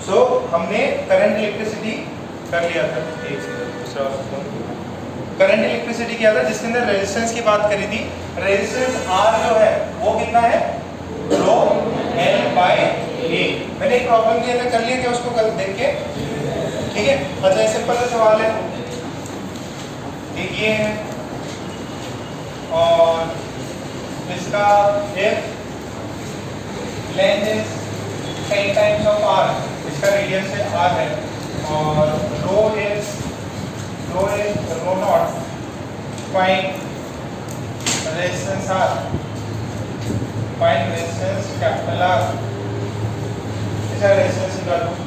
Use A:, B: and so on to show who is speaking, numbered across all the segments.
A: सो हमने current electricity कर लिया था, एक दूसरा करंट इलेक्ट्रिसिटी किया था जिसके अंदर रेजिस्टेंस की बात करी थी। रेजिस्टेंस R जो है वो कितना है, रो L बाय A। मैंने एक प्रॉब्लम दिया था, कर लिया क्या उसको कल देख के, ठीक है। अच्छा, ये सिंपल सा सवाल है, एक ये है और इसका if length is 10 times of R, इसका रेडियस है R है, और rho naught, find resistance R, find resistance capital R, इसका रेजिस्टेंस निकालो।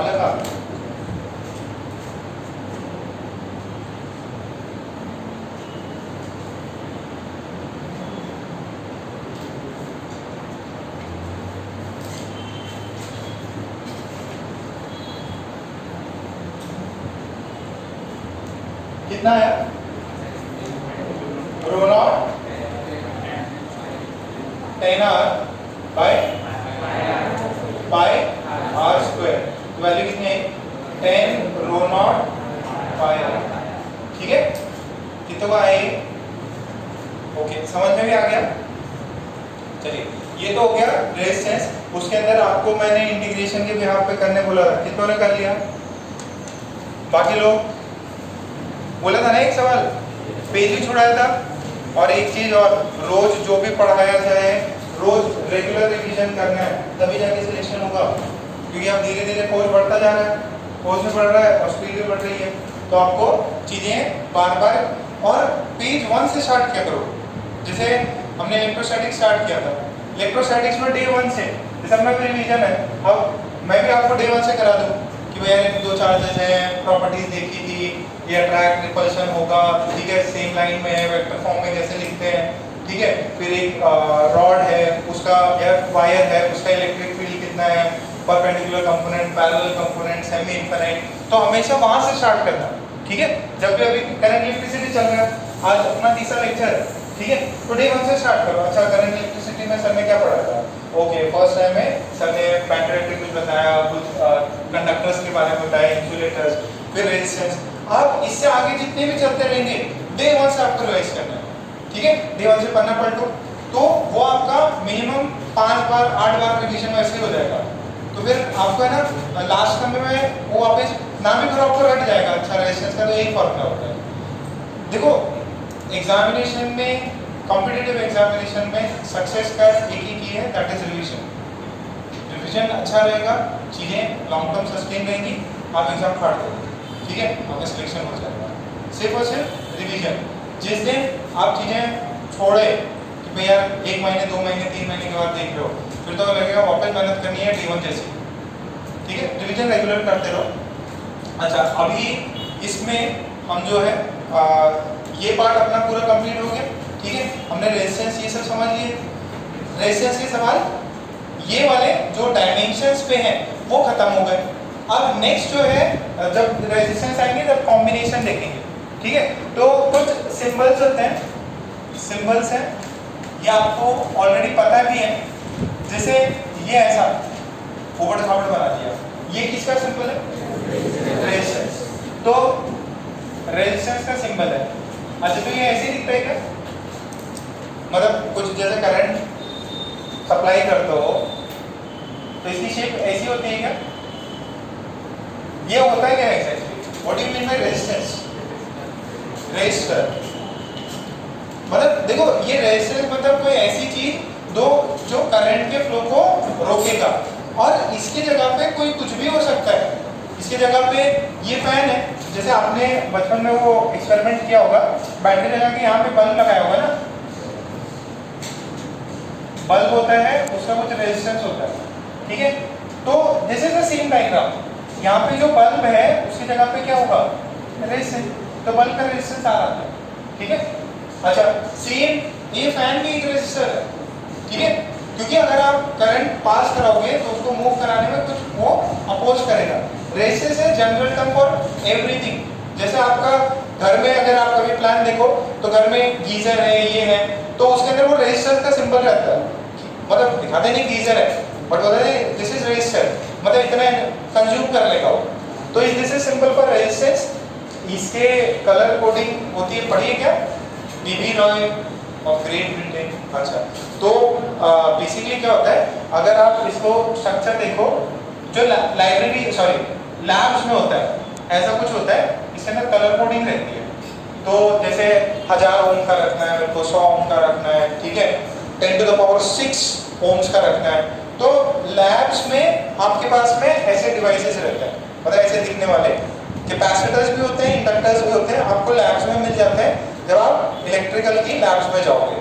A: लगा कितना है, rho naught 10R by pi R square, value कितनी है 10 रो नॉट पाई R, ठीक है। कितने को आए, ओके, समझ में भी आ गया। चलिए, ये तो हो गया रेजिस्टेंस। उसके अंदर आपको मैंने इंटीग्रेशन के बिहाफ पे करने बोला था, कितनों ने कर लिया, बाकी लोग बोला था ना एक सवाल, पेज ही छुड़ाया था। और एक चीज और, रोज जो भी पढ़ाया जाए रोज रेगुलर रिवीजन करना है, तभी जाके सिलेक्शन होगा, क्योंकि आप धीरे धीरे कोर्स बढ़ता जा रहा है, कोर्स में बढ़ रहा है और स्पीड भी बढ़ रही है, तो आपको चीजें बार बार, और पेज 1 से स्टार्ट किया करो। जैसे हमने इलेक्ट्रोस्टैटिक्स स्टार्ट किया था, इलेक्ट्रोस्टैटिक्स में डे 1 से, जैसे अपना भी रिवीजन है, अब मैं भी आपको डे 1 से करा दूं कि भैया दो चार्जेस हैं, प्रॉपर्टीज देखी थी, ये अट्रैक्ट रिपल्शन होगा, ठीक है, सेम लाइन में है, वेक्टर फॉर्म में कैसे लिखते हैं, ठीक है। फिर एक रॉड है, उसका या वायर है, उसका इलेक्ट्रिक फील्ड कितना है, perpendicular component, parallel component, semi infinite, तो हमेशा वहां से स्टार्ट करना, ठीक है। जब भी अभी करंट इलेक्ट्रिसिटी चल रहा है, आज अपना तीसरा लेक्चर है, ठीक है, तो डे 1 से स्टार्ट करो। अच्छा, करंट इलेक्ट्रिसिटी में सर ने क्या पढ़ा था, ओके, फर्स्ट टाइम में सर ने बैटरी कुछ बताया, कुछ कंडक्टर्स के बारे में बताया, इंसुलेटर्स, फिर रेजिस्टेंस। आप इससे आगे जितने भी चलते रहेंगे, डे 1 से आपको रिवाइज करना है, ठीक है। डे 1 से पन्ना पलटो, तो वो आपका मिनिमम 5 बार 8 बार रिवीजन वैसे ही हो जाएगा। तो फिर आपको है ना लास्ट समय में वो वापस नाम भी फिर आपको रट जाएगा। अच्छा, रेजिस्टेंस का तो यही फॉर्मूला होता है। देखो, एग्जामिनेशन में, कॉम्पिटिटिव एग्जामिनेशन में सक्सेस का एक ही की है, दैट इज रिवीजन। रिवीजन अच्छा रहेगा, चीजें लॉन्ग टर्म सस्टेन रहेंगी, आप एग्जाम फाड़ दोगे, ठीक है, आपका सिलेक्शन हो जाएगा। सिर्फ और सिर्फ रिवीजन। जिस दिन आप चीजें छोड़े कि भैया 1 महीने 2 महीने 3 महीने के बाद देख लो, फिर तो लगेगा वापस मेहनत करनी है D1 जैसी, ठीक है। रिवीजन रेगुलर करते रहो। अच्छा, अभी इसमें हम जो है ये पार्ट अपना पूरा कंप्लीट हो गया, ठीक है। हमने रेजिस्टेंस ये सब समझ लिए, रेजिस्टेंस के सवाल ये वाले जो डायमेंशंस पे हैं वो खत्म हो गए। अब नेक्स्ट जो है, जब रेजिस्टेंस आएंगे तब कॉम्बिनेशन देखेंगे, ठीक है। तो कुछ सिंबल्स होते हैं, सिंबल्स हैं, ये आपको ऑलरेडी पता भी है। जैसे ये ऐसा उबड़ खाबड़ बना दिया, ये किसका सिंबल है, रेजिस्टेंस, तो रेजिस्टेंस का सिंबल है। अच्छा, तो ये ऐसे दिखता है क्या, मतलब कुछ जैसे करंट सप्लाई करते हो तो इसकी शेप ऐसी होती है क्या, ये होता है क्या exactly, what do you mean by resistance, resistor, मतलब देखो ये रेजिस्टेंस मतलब कोई ऐसी चीज दो जो करंट के फ्लो को रोकेगा, और इसकी जगह पे कोई कुछ भी हो सकता है। इसकी जगह पे ये फैन है, जैसे आपने बचपन में वो एक्सपेरिमेंट किया होगा, बैटरी लगा के यहाँ पे बल्ब लगाया होगा ना, बल्ब होता है, उसका कुछ रेजिस्टेंस होता है, ठीक है। तो this is the same diagram. यहाँ पे जो बल्ब है उसकी जगह पे क्या होगा, रेजिस्टेंस, तो बल्ब का रेजिस्टेंस आ रहा है, ठीक है। अच्छा सेम ये फैन भी एक रेजिस्टर है, ठीक है, क्योंकि अगर आप करंट पास कराओगे तो उसको मूव कराने में कुछ वो अपोज करेगा। रेजिस्टेंस है जनरल टर्म फॉर एवरीथिंग। जैसे आपका घर में अगर आप कभी प्लान देखो तो घर में गीजर है, ये है, तो उसके अंदर वो रेजिस्टेंस का सिंबल रहता है, मतलब दिखाते नहीं गीजर है बट बोलते हैं दिस इज रेजिस्टर, मतलब इतना कंज्यूम कर लेगा वो, तो this is symbol for resistance. इसके कलर कोडिंग होती है, पढ़िए क्या, बीबी रॉय ऑफ ग्रेट ब्रिटेन। अच्छा तो बेसिकली क्या होता है, अगर आप इसको स्ट्रक्चर देखो, जो लाइब्रेरी सॉरी लैब्स में होता है ऐसा कुछ होता है, इसके अंदर कलर कोडिंग रहती है। तो जैसे 1000 ओम का रखना है, मेरे को 100 ओम का रखना है, ठीक है, 10⁻⁶ ओम्स का रखना है। तो लैब्स में आपके पास में ऐसे डिवाइसेस रहते हैं, मतलब ऐसे दिखने वाले कैपेसिटर्स भी होते हैं, इंडक्टर्स भी होते हैं, आपको लैब्स में मिल जाते हैं जब आप इलेक्ट्रिकल की लैब्स में जाओगे।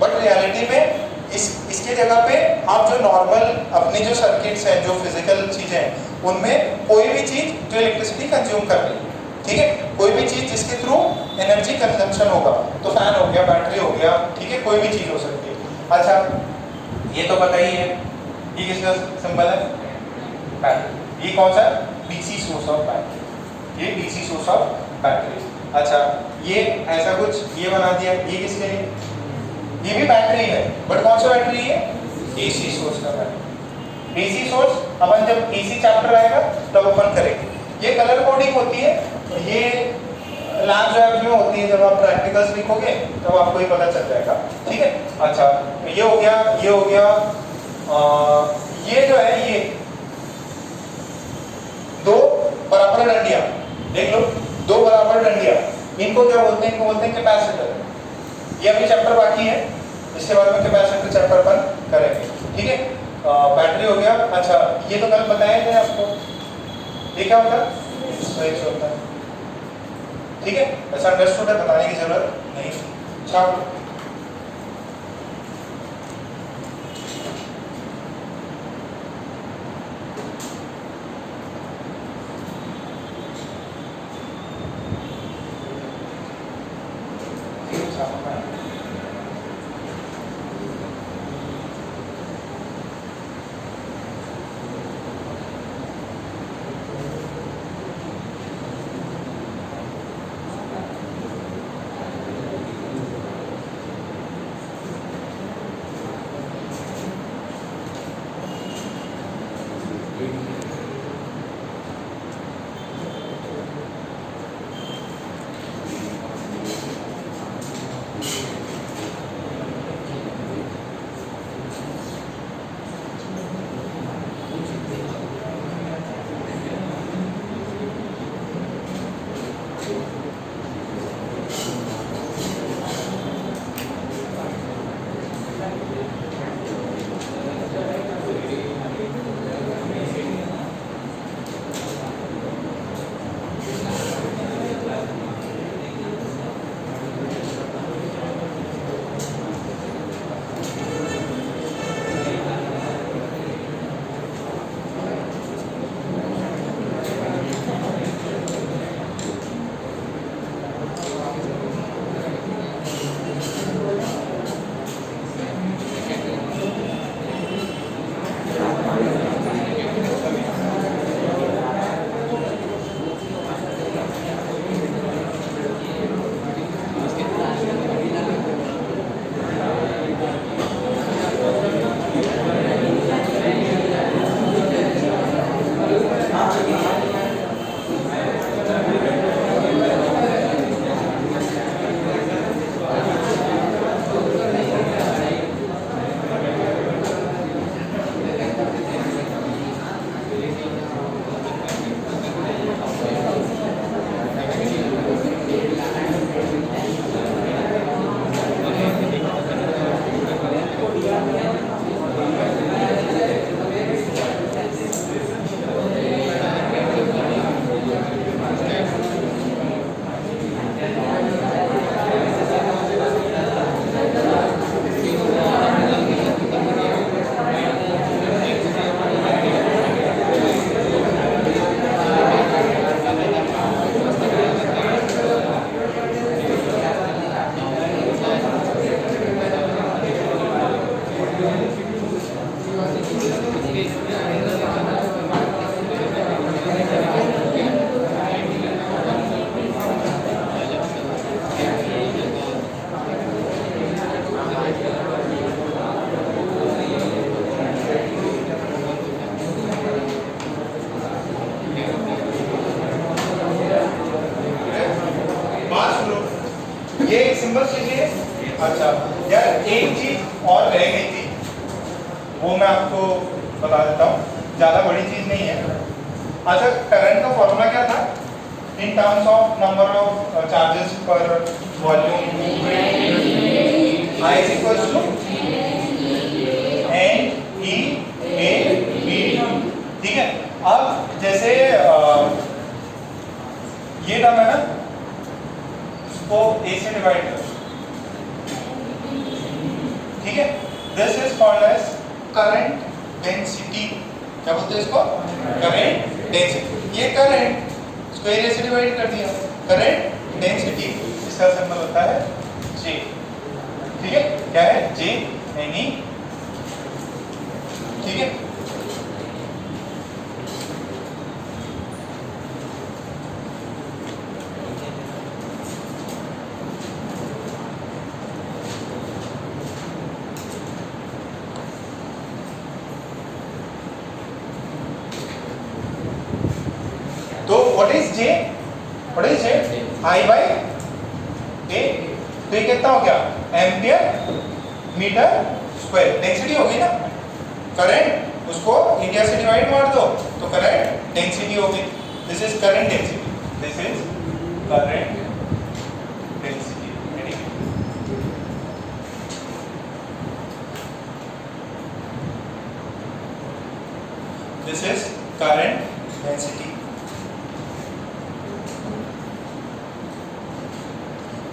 A: बट रियलिटी में इसके जगह पे आप जो नॉर्मल अपनी जो सर्किट्स हैं, जो फिजिकल चीजें हैं, उनमें कोई भी चीज जो इलेक्ट्रिसिटी कंज्यूम कर रही है, ठीक है, कोई भी चीज जिसके थ्रू एनर्जी कंजम्पशन होगा, तो फैन हो गया, बैटरी हो गया, ठीक है, कोई भी चीज हो सकती है। अच्छा ये तो पता ही है, ये किसका सिंबल है, बैटरी। ये कौन सा, डीसी सोर्स ऑफ बैटरी, ये डीसी सोर्स ऑफ बैटरी। अच्छा ये ऐसा कुछ ये बना दिया, ये किसके लिए, ये भी बैटरी है, बट कौन सा बैटरी है, एसी सोर्स का बैटरी। डीसी सोर्स अपन जब एसी चैप्टर आएगा तब अपन करेंगे। ये कलर कोडिंग होती है, ये लैब्स में होती है, जब आप प्रैक्टिकल्स लिखोगे तब आपको ये पता चल जाएगा, ठीक है। अच्छा ये हो गया, ये हो गया, ये जो है ये दो बराबर डंडियां देख लो, दो बराबर डंडियां, इनको क्या बोलते हैं, इनको बोलते हैं कैपेसिटर। ये अभी चैप्टर बाकी है, इसके बाद में कैपेसिटर चैप्टर अपन करेंगे, ठीक है। बैटरी हो गया। अच्छा ये तो कल बताया थे आपको, ये क्या होता है, स्विच होता है, ठीक है, ऐसा अंडरस्टूड है, बताने की जरूरत नहीं। अच्छा ज़्यादा बड़ी चीज़ नहीं है। अच्छा, करंट का फॉर्मूला क्या था in terms of number of charges पर volume? I is equals to N E A B, ठीक है। अब जैसे ये टर्म है ना, इसको A से डिवाइड करो, ठीक है। This is called as current density. क्या बोलते हैं इसको? Current density. ये करंट, इसको एरिया से डिवाइड कर दिया, करंट डेंसिटी, इसका सिंबल होता है J, ठीक है। क्या है? J N E, ठीक है। तो what is J? What is J? I by A। तो ये कितना हो गया? Ampere metre square. डेंसिटी होगी ना, करंट उसको एरिया से डिवाइड मार दो तो करंट डेंसिटी होगी। This is current density, this is current density. This is current density.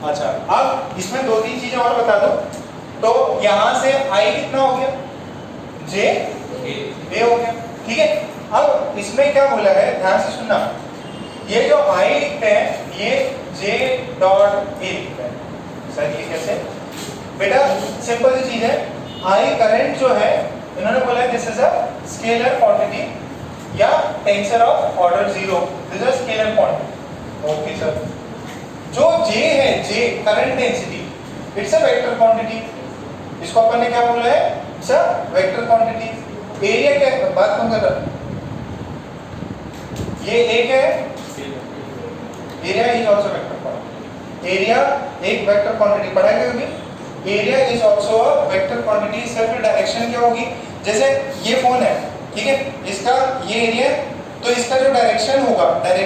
A: अच्छा, अब इसमें दो तीन चीजें और बता दो। तो यहां से I कितना हो गया? J A हो गया, ठीक है। अब इसमें क्या बोला है, ध्यान से सुनना। ये जो I लिखते हैं ये J डॉट A लिखते हैं। सर ये कैसे? बेटा सिंपल सी चीज है। I करंट जो है, इन्होंने बोला है this is a scalar quantity या tensor of order 0। This is a scalar quantity. Okay sir. जो J है, J current density, it's a vector quantity. इसको अपन ने क्या बोला है? It's a vector quantity. Area क्या है? बात कौन कर रहा है? ये एक है, area is also vector quantity. Area एक वेक्टर क्वांटिटी पढ़ाएंगे कभी। Area is also a vector quantity. सिर्फ डायरेक्शन क्या होगी? जैसे ये फोन है, ठीक है, इसका ये एरिया, तो इसका जो डायरेक्शन होगा that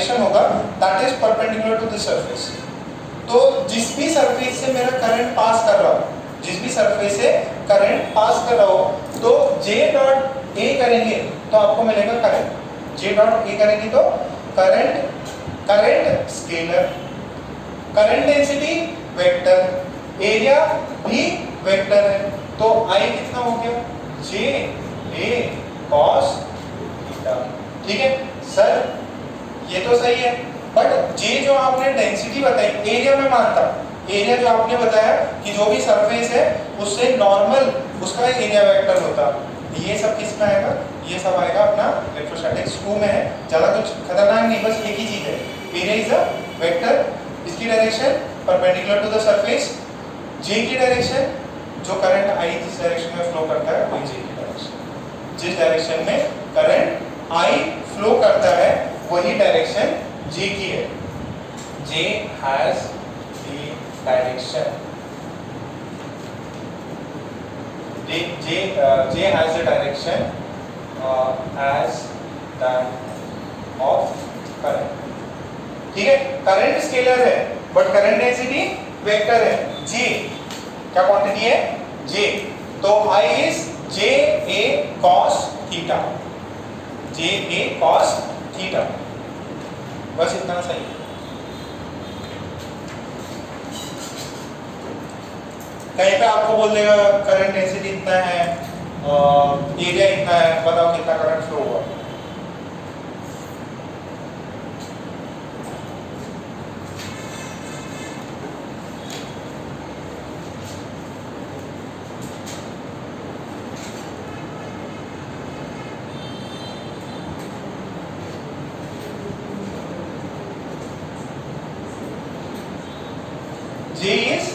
A: is perpendicular to the surface. तो जिस भी सरफेस से मेरा करंट पास कर रहा हो, तो J डॉट A करेंगे तो आपको मिलेगा करंट। J डॉट A करेंगे तो current scalar, current density vector, area भी वेक्टर है। तो I कितना हो गया? J A cos थीटा, ठीक है। सर ये तो सही है, बट J जो आपने डेंसिटी बताई, एरिया में मानता, एरिया जो आपने बताया कि जो भी सरफेस है उससे नॉर्मल उसका एरिया वेक्टर होता। ये सब किस में आएगा? ये सब आएगा अपना इलेक्ट्रोस्टैटिक्स 2 में है। ज्यादा कुछ खतरनाक नहीं, बस एक ही चीज है, एरिया इज अ वेक्टर। इसकी direction perpendicular to the surface. J की डायरेक्शन, जो करंट I जिस डायरेक्शन में फ्लो करता है वही J की डायरेक्शन। जिस डायरेक्शन में करंट I फ्लो करता है वही डायरेक्शन J की है। J has the direction. J has the direction as that of current. ठीक है, करंट स्केलर है बट करंट डेंसिटी वेक्टर है। J क्या क्वांटिटी है? J। तो I is J A cos theta, J A cos theta. बस इतना सही है। कहीं पे आपको बोल देगा करंट डेंसिटी इतना है, एरिया इतना है, बताओ कितना करंट फ्लो हुआ। J is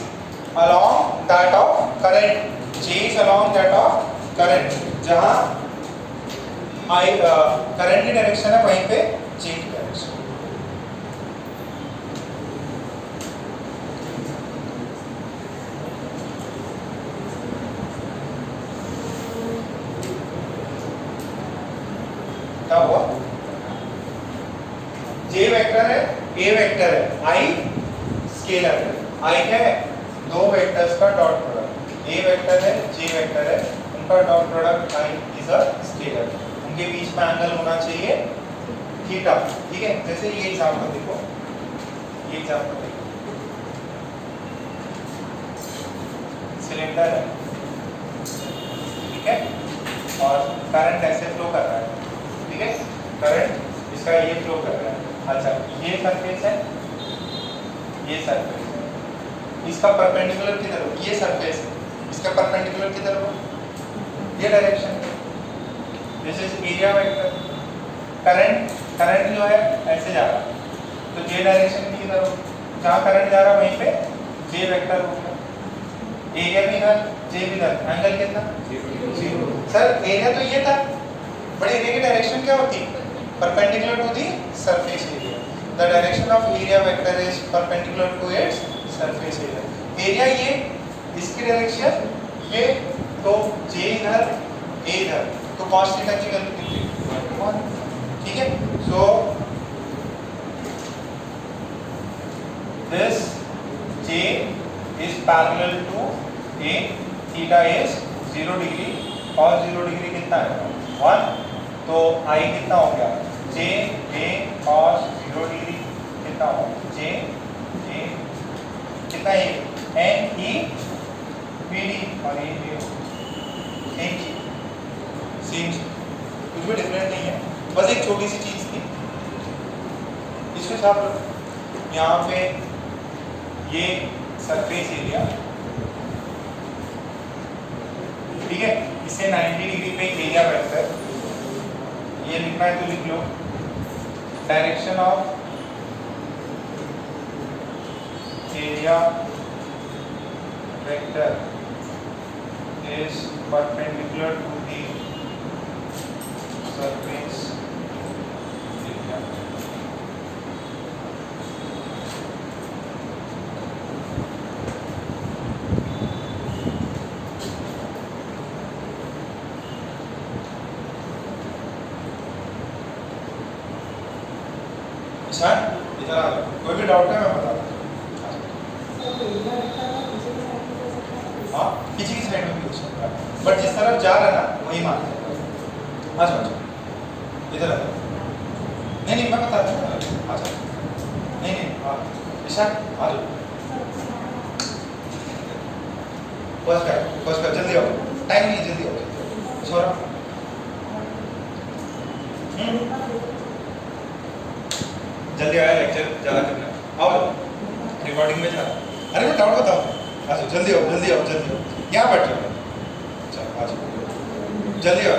A: along that of current. J is along that of current. जहाँ I करंट की डायरेक्शन है वहीं पे J की डायरेक्शन। क्या हुआ? जे वेक्टर है, ए वेक्टर है, आई स्केलर है। आई क्या है? दो वेक्टर्स का डॉट प्रोडक्ट। ए वेक्टर है, जे वेक्टर है, उनका dot product I is a scalar. उनके बीच में एंगल होना चाहिए थीटा। ठीक है, जैसे ये एग्जांपल देखो, ये एग्जांपल देखो, सिलेंडर है, ठीक है, और करंट ऐसे फ्लो कर रहा है, ठीक है, करंट इसका ये फ्लो कर रहा है। अच्छा, ये सरफेस है, ये सरफेस है, इसका परपेंडिकुलर किधर हो? ये सरफेस है, इसका परपेंडिकुलर किधर हो? ये direction. This is area vector. Current जो है ऐसे जा रहा है, तो जे डायरेक्शन की किधर हो? जहाँ करंट जा रहा है वहीं पे जे वेक्टर हो गया। एरिया भी इधर, जे भी इधर, एंगल कितना? 0। सर एरिया तो ये था, बट एरिया की डायरेक्शन क्या होती? Perpendicular to the surface area. The direction of area vector is perpendicular to its surface area. Area ये, इसकी डायरेक्शन ये, तो जे इधर, ए इधर, तो cos थीटा की वैल्यू कितनी? ठीक है, so this J is parallel to A, theta is 0 degree, और 0 डिग्री कितना है? 1। तो I कितना हो गया? J A cos 0 डिग्री कितना हो? J कितना है? N E B D, और ये सेम कुछ भी डिफरेंट नहीं है, बस एक छोटी सी चीज थी। इसको छाप लो यहाँ पे, ये सरफेस एरिया, ठीक है, इसे 90 डिग्री पे एरिया वेक्टर, ये लिखना है तो लिख लो। Direction of area vector is perpendicular to the surface area. इधर आ जाओ, कोई भी डाउट है मैं बता दूँ। हाँ, पीछे की साइड में भी हो सकता है, बट जिस तरफ जा रहा है ना वही मान लें। आ जाओ, इधर आ जाओ। नहीं मैं बता दूँ, आ जाओ। नहीं ईशान आ जाओ, बस कर जल्दी आओ, टाइम नहीं, जल्दी आओ। छोरा जल्दी आया, लेक्चर ज़्यादा करना। आओ, रिकॉर्डिंग में जा। अरे मैं डाउट बताओ, आ जाओ, जल्दी आओ, जल्दी आओ, जल्दी आओ, यहाँ बैठ जाओ। अच्छा आ जाओ, जल्दी आओ।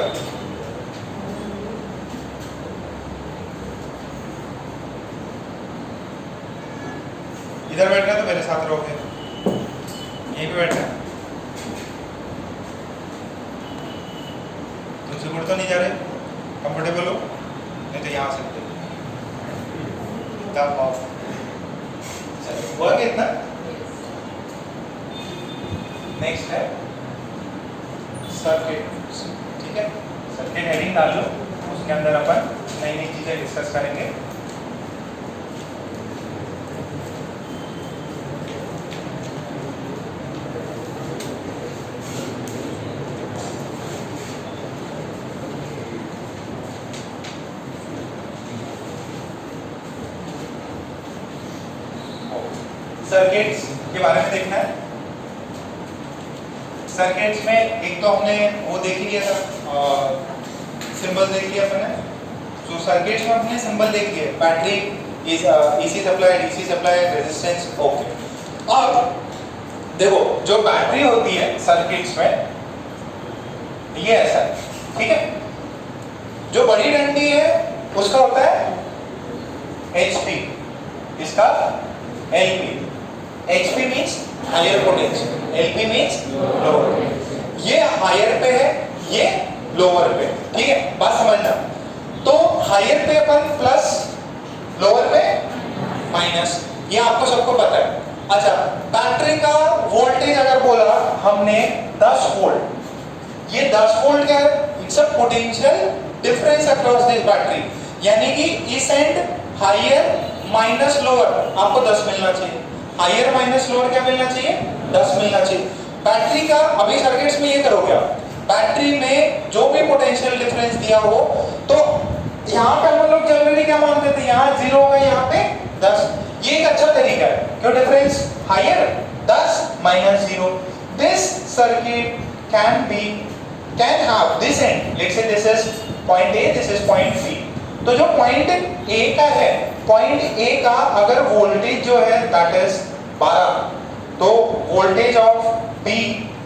A: इधर बैठना तो मेरे साथ रहोगे, यहीं पे बैठना। तुमसे मुड़ तो नहीं जा रहे? कंफर्टेबल हो? नहीं तो यहाँ से हुआ कितना? नेक्स्ट है सर्किट, ठीक है, सर्किट हेडिंग डाल लो, उसके अंदर अपन नई नई चीजें डिस्कस करेंगे। सर्किट्स के बारे में देखना है। सर्किट्स में एक तो हमने वो देख लिया था, सिंबल देख लिया अपन ने। तो सर्किट्स में हमने सिंबल देख लिया, battery, AC supply, DC supply, resistance, okay. अब देखो जो बैटरी होती है सर्किट्स में, ये ऐसा है, ठीक है। जो बड़ी डंडी है उसका होता है HP, इसका LP। HP means higher potential, LP means lower. ये हायर पे है, ये लोअर पे, ठीक है, बात समझना। तो हायर पे अपन प्लस, लोअर पे माइनस, ये आपको सबको पता है। अच्छा, बैटरी का वोल्टेज अगर बोला हमने 10 वोल्ट, ये 10 वोल्ट क्या है? It's a potential difference across this battery, यानी कि इस एंड हायर माइनस लोअर आपको 10 मिलना चाहिए, हायर माइनस लोअर क्या मिलना चाहिए, 10 मिलना चाहिए। बैटरी का अभी सर्किट्स में ये करोगे आप, बैटरी में जो भी पोटेंशियल डिफरेंस दिया हो, तो यहाँ पे हम लोग जनरली क्या मानते थे, यहाँ 0 होगा, यहाँ पे 10। ये एक अच्छा तरीका है, क्यों difference higher 10 minus 0। This circuit can have this end, let's say this is point A, this is point B। तो जो पॉइंट A का है, पॉइंट A का अगर वोल्टेज जो है दैट इज 12, तो वोल्टेज ऑफ B,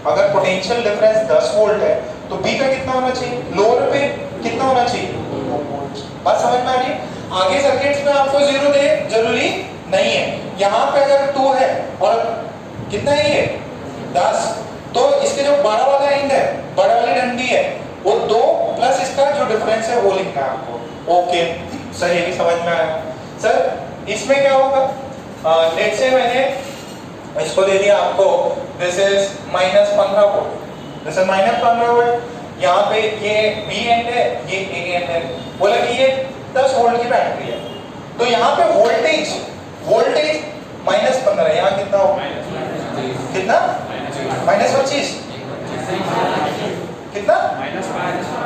A: अगर पोटेंशियल डिफरेंस 10 वोल्ट है, तो B का कितना होना चाहिए, लोअर पे कितना होना चाहिए, 2 वोल्ट। बात समझ में आ रही है? आगे सर्किट्स में आपको 0 दे जरूरी नहीं है, यहाँ पे अगर 2 है और कितना है ये 10, तो इसके जो बड़ा वाला एंड है, बड़ा वाली डंडी है, वो 2 प्लस इसका जो डिफरेंस है वो लिखना है आपको। ओके सर, ये भी समझ में आया। सर इसमें क्या होगा, लेट्स से मैंने इसको दे दिया आपको, this is -15 volt, this is -15 volt, यहाँ पे ये बी एंड है, ये ए एंड है, बोला कि ये 10 वोल्ट की बैटरी है, तो यहाँ पे वोल्टेज -15, यहाँ कितना होगा, कितना -25, कितना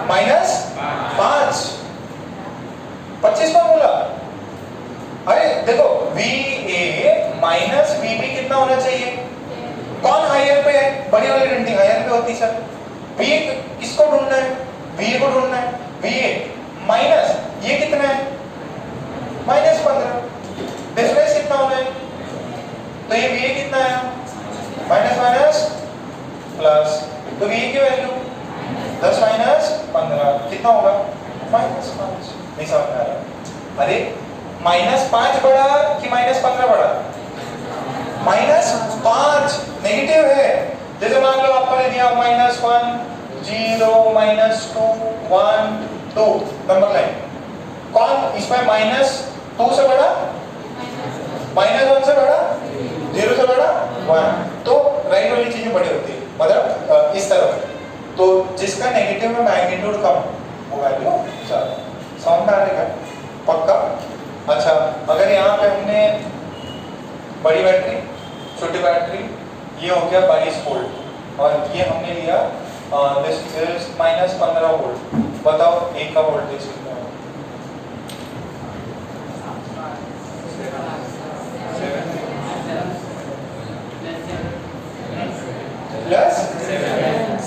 A: -5, 25 पर बोला। अरे देखो VA माइनस VB कितना होना चाहिए, कौन हायर पे है, बड़ी वाली डंडी हायर पे होती सर। VA किसको ढूंढना है, VA को ढूंढना है, VA माइनस ये कितना है -15, डिफरेंस कितना होना है, तो ये VA कितना है माइनस प्लस, तो VA की वैल्यू 10 माइनस 15 कितना होगा -5। नहीं समझ में आ रहा, अरे -5 बड़ा कि -15 बड़ा, -5 नेगेटिव है। जैसे मान लो आपको दे दिया -1 0 -2 1 2 नंबर लाइन, कौन इसमें -2 से बड़ा, -1 से बड़ा, 0 से बड़ा 1, तो राइट वाली चीजें बड़ी होती है, मतलब इस तरफ, तो जिसका नेगेटिव में मैग्नीट्यूड कम वो वैल्यू ज्यादा। समझ में आ रहा है पक्का? अच्छा, अगर यहाँ पे हमने बड़ी बैटरी, छोटी बैटरी, ये हो गया 22 वोल्ट, और ये हमने लिया दिस इज -15 वोल्ट, बताओ एक का वोल्टेज कितना है,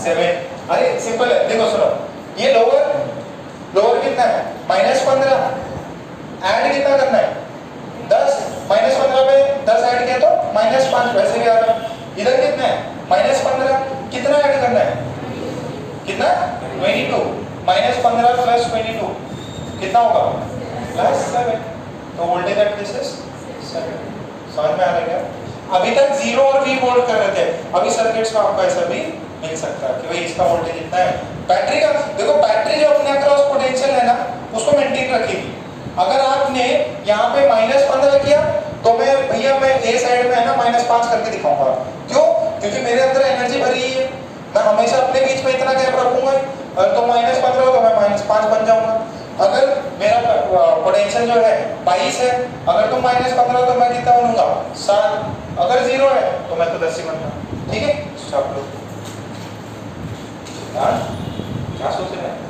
A: +7। अरे सिंपल है, देखो सुनो, ये लोअर कितना है -15, ऐड कितना करना है 10, -15 पे 10 ऐड किया तो -5, वैसे भी आ रहा है। इधर कितना है -15, कितना ऐड करना है, कितना 22, -15 प्लस 22 कितना होगा +7, तो वोल्टेज एट दिस इज 7। समझ में आ रहा है क्या? अभी तक 0 और V वोल्ट कर रहे थे, अभी सर्किट्स में आपको ऐसा भी मिल सकता है कि भाई इसका वोल्टेज इतना है। बैटरी का देखो, बैटरी जो अपने अक्रॉस पोटेंशियल है ना, उसको मेंटेन रखेगी। अगर आपने यहाँ पे -15 किया, तो मैं भैया मैं ए साइड में है ना -5 करके दिखाऊंगा। क्यों? क्योंकि मेरे अंदर एनर्जी भरी है, मैं हमेशा अपने बीच में इतना गैप रखूंगा, अगर तो -15 होगा मैं -5 बन जाऊंगा। अगर मेरा पोटेंशियल जो है 22 है, अगर तुम -15 तो मैं कितना बनूंगा 7, अगर 0 है तो मैं तो 10 ही बनूंगा। ठीक है, सब लोग क्या सोच रहे हैं?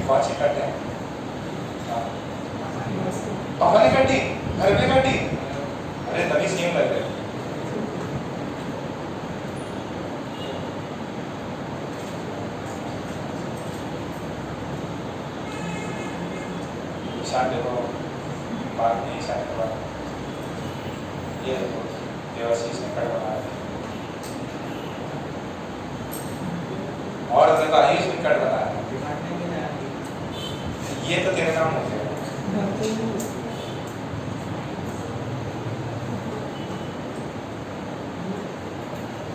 A: कौन सी काटे हैं? पापा ने काटी, घर पे काटी, अरे तभी सेम लग रहे। निशान देखो, बाद में निशान के बाद ये देखो देवाशीष ने कट बनाया, और देखो आयुष ने कट बनाया, ये तो तेरे नाम हो गया।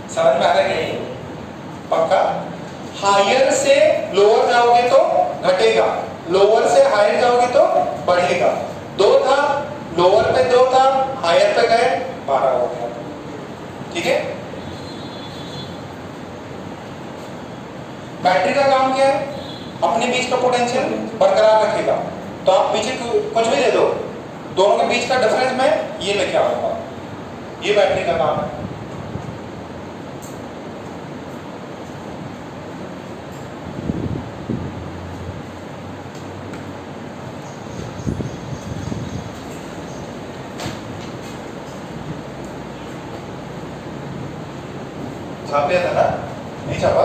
A: समझ में आ रहा है? पक्का? हायर से लोअर जाओगे तो घटेगा, लोअर से हायर जाओगे तो बढ़ेगा। 2 था, लोअर पे 2 था, हायर पे गए 12 हो गया। ठीक है, बैटरी का काम क्या है? अपने बीच का पोटेंशियल बरकरार रखेगा। तो आप पीछे कुछ भी दे दो, दोनों के बीच का डिफरेंस मैं ये लेके आऊंगा, ये बैटरी का काम है। छाप लिया था ना? नहीं छापा?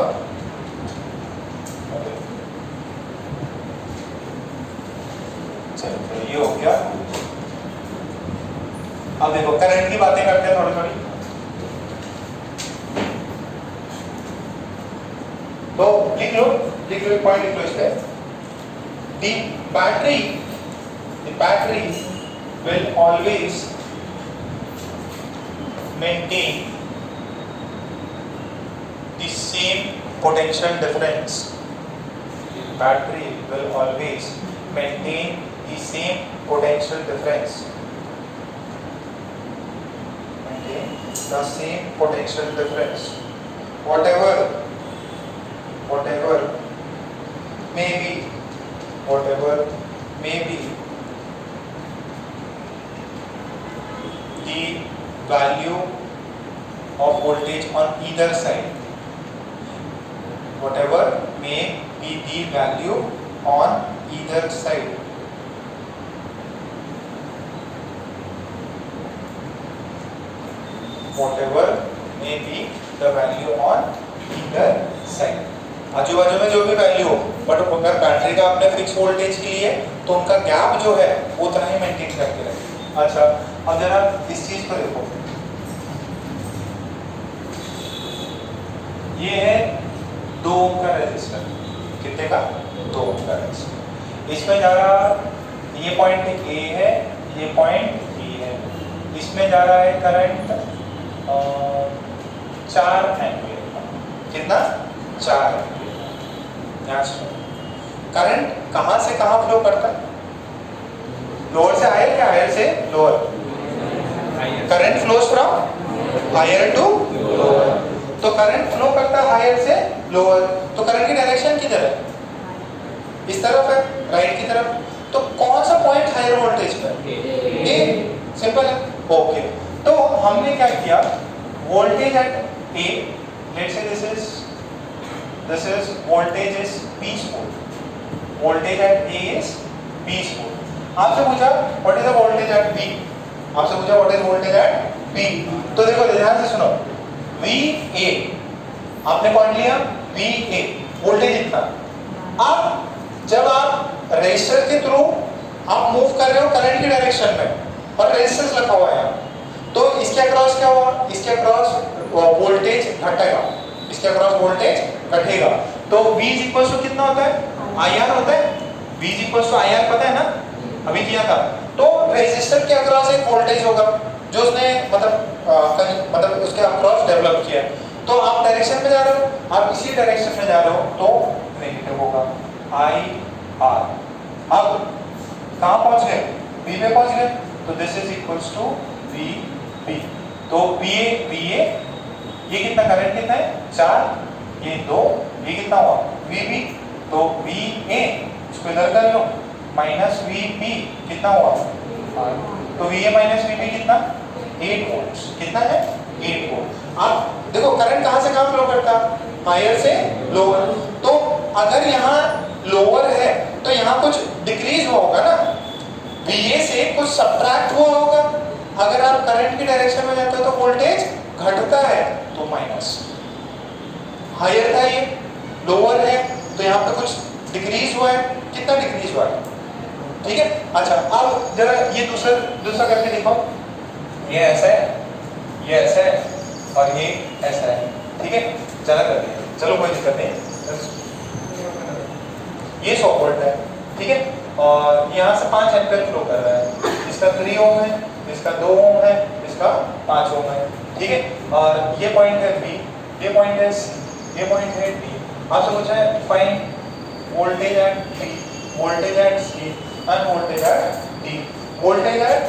A: चलो तो ये हो गया। अब देखो करंट की बातें करते हैं थोड़ी थोड़ी। तो लिख लो पॉइंट लिख लो इस पे। The battery will always maintain the same potential difference. The battery will always maintain the same potential difference. Maintain the same potential difference. Whatever may be the value of voltage on either side. Whatever may be the value on either side. Whatever may be the value on either side. आजू बाजू में जो भी value हो, but अगर battery का आपने fix voltage के लिए तो उनका गैप जो है वो उतना ही मेंटेन करके रखें। अच्छा, अब जरा इस चीज को देखो, ये है 2 ओम का रेजिस्टर। कितने का? 2 ओम का रेजिस्टर। इसमें जा रहा, ये पॉइंट ए है, ये पॉइंट बी है। इसमें जा रहा है करंट 4 एम्पीयर का। कितना? 4 एम्पीयर। करंट कहां से कहां फ्लो करता है? लोअर से हायर क्या हायर से lower? Current flows from higher to lower. तो करंट फ्लो करता है हायर से लोअर, तो करंट की डायरेक्शन किधर है? इस तरफ है, राइट की तरफ। तो कौन सा पॉइंट हायर वोल्टेज पर? ए। सिंपल है। ओके, तो हमने क्या किया, voltage at A, let's say this is voltage is 20 volt. Voltage at A is 20 volt. आपसे पूछा what is the voltage at B? आपसे पूछा what is voltage at B? तो देखो ध्यान से सुनो, VA आपने पॉइंट लिया, VA वोल्टेज इतना। अब जब आप रेजिस्टर के थ्रू आप मूव कर रहे हो करंट की डायरेक्शन में और रेजिस्टेंस रखा हुआ है, तो इसके अक्रॉस क्या हुआ? इसके अक्रॉस वोल्टेज घटेगा, इसके अक्रॉस वोल्टेज घटेगा। तो V इक्वल्स टू कितना होता है? IR होता है। V इक्वल्स टू IR पता है ना, अभी किया था। तो रेजिस्टर के अक्रॉस एक वोल्टेज होगा जो उसने मतलब उसके अक्रॉस डेवलप किया। तो आप डायरेक्शन में जा रहे हो, आप इसी डायरेक्शन में जा रहे हो तो नेगेटिव होगा IR। अब कहाँ पहुंच गए? B पे पहुंच गए, तो this is equals to VB। तो VA ये कितना करंट कितना है? 4, ये 2, ये कितना हुआ? VB। तो VA इसको इधर कर लो, माइनस VB कितना हुआ? तो VA माइनस VB कितना? 8 वोल्ट्स। कितना है? 8 वोल्ट। अब देखो करंट कहां से कहां फ्लो करता? हायर से लोअर। तो अगर यहाँ लोअर है तो यहाँ कुछ डिक्रीज हुआ होगा ना, VA से कुछ सब्ट्रैक्ट हुआ होगा। अगर आप करंट की डायरेक्शन में जाते हो तो वोल्टेज घटता है, तो माइनस। हायर था ये, लोअर है, तो यहाँ पे कुछ डिक्रीज हुआ है। कितना डिक्रीज हुआ है? ठीक है। अच्छा, अब जरा ये दूसरा करके देखो, ये ऐसा है, ये ऐसा है और ये ऐसा है। ठीक है, चला करते हैं, चलो कोई दिक्कत नहीं। ये 100 वोल्ट है, ठीक है, और यहाँ से 5 एम्पीयर फ्लो कर रहा है। इसका 3 ओम है, इसका 2 ओम है, इसका 5 ओम है। ठीक है, और ये पॉइंट है B, ये पॉइंट है C, ये पॉइंट है D, आपसे पूछा है find voltage at B, voltage at C end voltage at D। Voltage at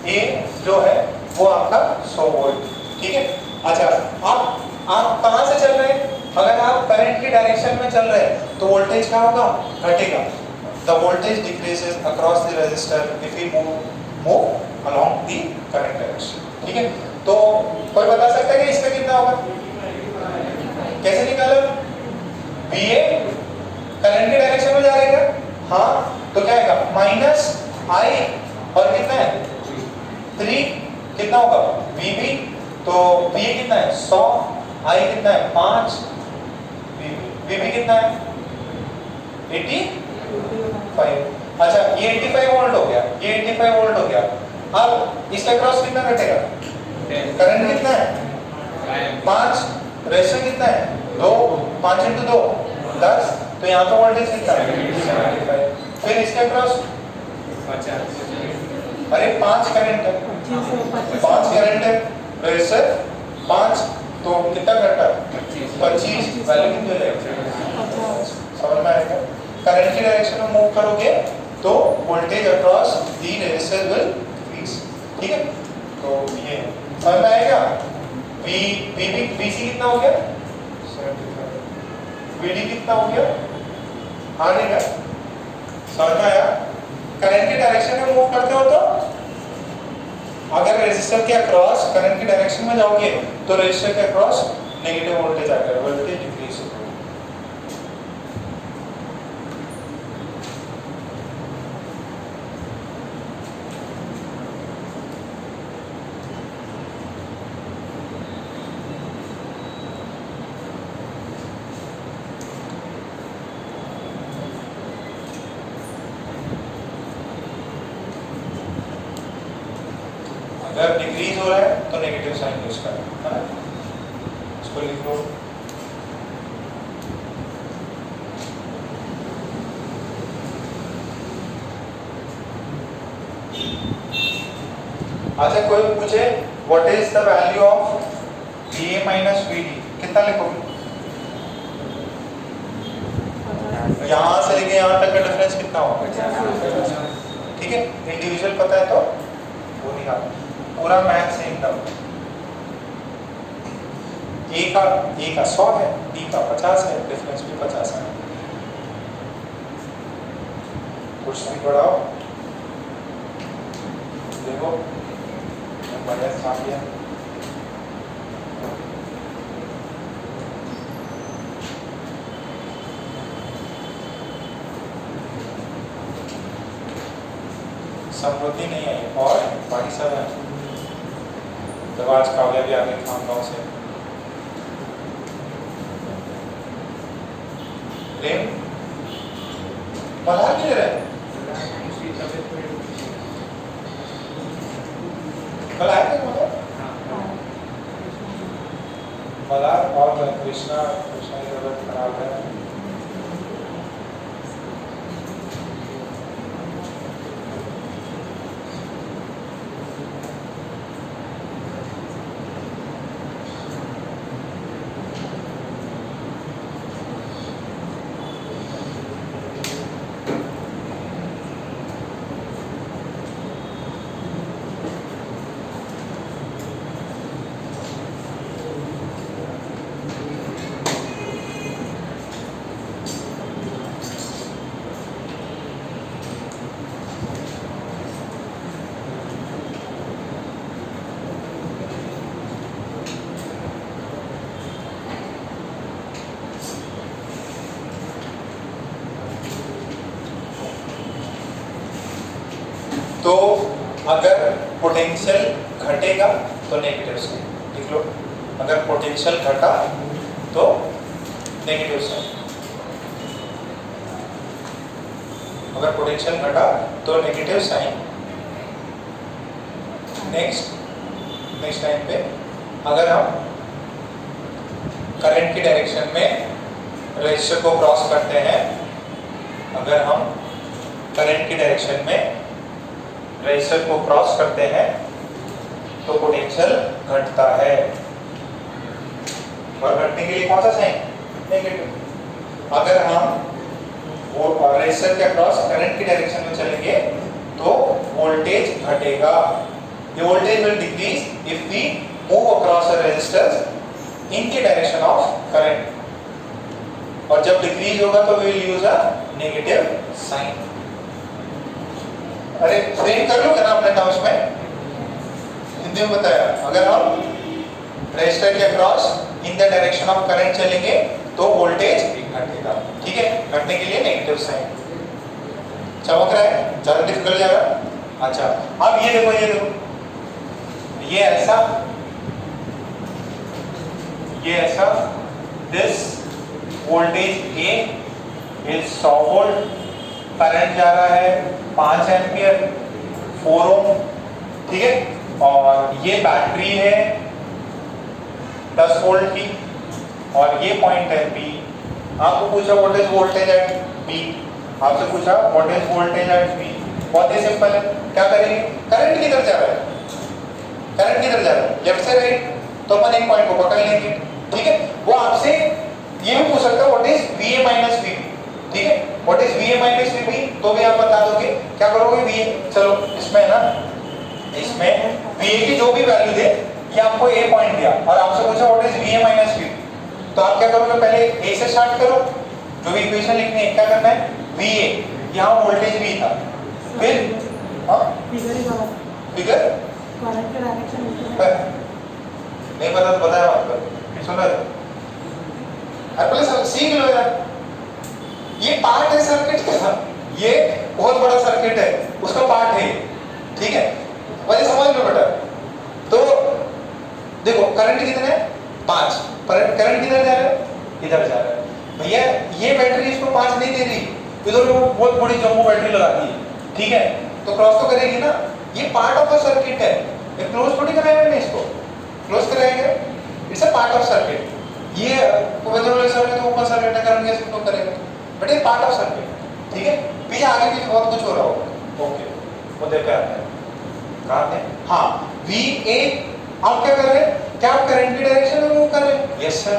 A: A जो है वो आपका 100 वोल्ट, ठीक है। अच्छा, आप कहाँ से चल रहे हैं? अगर आप करंट की डायरेक्शन में चल रहे हैं तो वोल्टेज क्या होगा? घटेगा। The voltage decreases across the resistor if we move along the current direction, ठीक है। तो कोई बता सकता है कि इसमें कितना होगा? कैसे निकाला? VA करंट की डायरेक्शन में जा रहा है, हाँ, तो क्या आएगा? माइनस I और कितना है 3, कितना होगा? VB, तो VA कितना है 100, I कितना है 5, VB कितना है 85। अच्छा, ये 85 वोल्ट हो गया, ये 85 वोल्ट हो गया। अब इसके क्रॉस कितना घटेगा? करंट कितना है 5, रेशियो कितना है 2, 5 × 2 10, तो यहाँ तो वोल्टेज कितना है 75। फिर इसके क्रॉस 50, अरे 5 करंट है, 5 करंट है, रेशियो 5, तो कितना घटा 25, वैल्यू कितनी रहेगी? समझ में आएगा? करंट की डायरेक्शन में मूव करोगे तो voltage across the resistor will increase, ठीक है। तो ये समझ में आएगा? VC कितना हो गया? 75। VD कितना हो गया? हाँ, ठीक है, समझ में आया? करंट की डायरेक्शन में मूव करते हो तो अगर रेजिस्टर के अक्रॉस करंट की डायरेक्शन में जाओगे तो रेजिस्टर के अक्रॉस नेगेटिव वोल्टेज आएगा, वोल्टेज डिक्रीज होगा। अगर डिक्रीज हो रहा है तो नेगेटिव साइन यूज करना है ना, इसको लिख लो। अच्छा, कोई पूछे what is the value of VA minus VD, कितना लिखोगे? यहाँ से लेके यहाँ तक का डिफरेंस कितना होगा? ठीक है, इंडिविजुअल पता है तो वो निकाल, पूरा मैथ से एकदम। A का 100 है, D का 50 है, डिफरेंस भी 50 है। कुछ भी बढ़ाओ, देखो बढ़िया छाप दिया। समृद्धि नहीं आई और बाकी सब है। जब आज काव्या भी आ गई खानगांव से, प्रेम बाहर क्यों रहे? कल आए थे मलार और कृष्णा की तबीयत खराब है। तो अगर पोटेंशियल घटेगा तो नेगेटिव साइन लिख लो। अगर पोटेंशियल घटा तो नेगेटिव साइन, अगर पोटेंशियल घटा तो नेगेटिव साइन। नेक्स्ट लाइन पे अगर हम करंट की डायरेक्शन में रेजिस्टर को क्रॉस करते हैं, अगर हम करंट की डायरेक्शन में रेजिस्टर को क्रॉस करते हैं तो पोटेंशियल घटता है, और घटने के लिए कौन सा साइन? नेगेटिव। अगर हम वो रेजिस्टर के अक्रॉस करंट की डायरेक्शन में चलेंगे तो वोल्टेज घटेगा। The voltage will decrease if we move across a resistance in the direction of current. और जब डिक्रीज होगा तो we will use a negative sign. अरे फ्रेम कर लोगे ना अपने टर्म्स में, हिंदी में बताया। अगर हम रेजिस्टर के across in the direction of current चलेंगे तो वोल्टेज घटेगा। ठीक है, घटने के लिए नेगेटिव साइन। चमक रहा है, ज्यादा डिफिकल्ट जा रहा है। अच्छा, अब ये देखो, ये देखो, ये ऐसा, ये ऐसा, this voltage A is 100 volt, current जा रहा है 5 एम्पियर, 4 ओम। ठीक है, और ये बैटरी है 10 वोल्ट की, और ये पॉइंट है बी। आपको पूछा what is voltage at B, आपसे पूछा what is voltage at B. बहुत ही सिंपल है, क्या करेंगे, करंट किधर जा रहा है, करंट किधर जा रहा है, लेफ्ट से राइट, तो अपन एक पॉइंट को पकड़ लेंगे। ठीक है, वो आपसे ये भी पूछ सकता है what is VA minus VB। ठीक है, what is VA minus VB, तो भी आप बता दोगे। क्या करोगे, VA, चलो इसमें है ना, इसमें VA की जो भी वैल्यू दे, ये आपको A पॉइंट दिया और आपसे पूछा what is VA minus VB, तो आप क्या करोगे, पहले A से स्टार्ट करो, जो भी इक्वेशन लिखनी है, क्या करना है, VA, यहाँ वोल्टेज भी था, फिर फिगर नहीं पता तो बताया मत करो, सुनो पहले सब सीख लो यार। ये पार्ट है सर्किट का, ये बहुत बड़ा सर्किट है, उसका पार्ट है। ठीक है, वही समझ लो बेटा। तो देखो करंट कितने है, 5, करंट किधर जा रहा है, इधर जा रहा है। भैया ये बैटरी इसको 5 नहीं दे रही, इधर वो बहुत बड़ी जम्बो बैटरी लगा दी है। ठीक है, तो क्रॉस तो करेगी ना, ये पार्ट ऑफ द सर्किट है, ये क्लोज थोड़ी कराएंगे ना, इसको क्लोज कराएंगे, it's a part of circuit. ये वजन वाले सर्किट तो ओपन सर्किट है, करंट कैसे फ्लो करेगा, बट ये पार्ट ऑफ सर्किट। ठीक है, पीछे आगे भी बहुत कुछ हो रहा होगा। ओके, वो देखते हैं कहां है। हाँ, VA आप क्या कर रहे हैं, क्या आप करंट की डायरेक्शन में मूव कर रहे हैं, यस सर।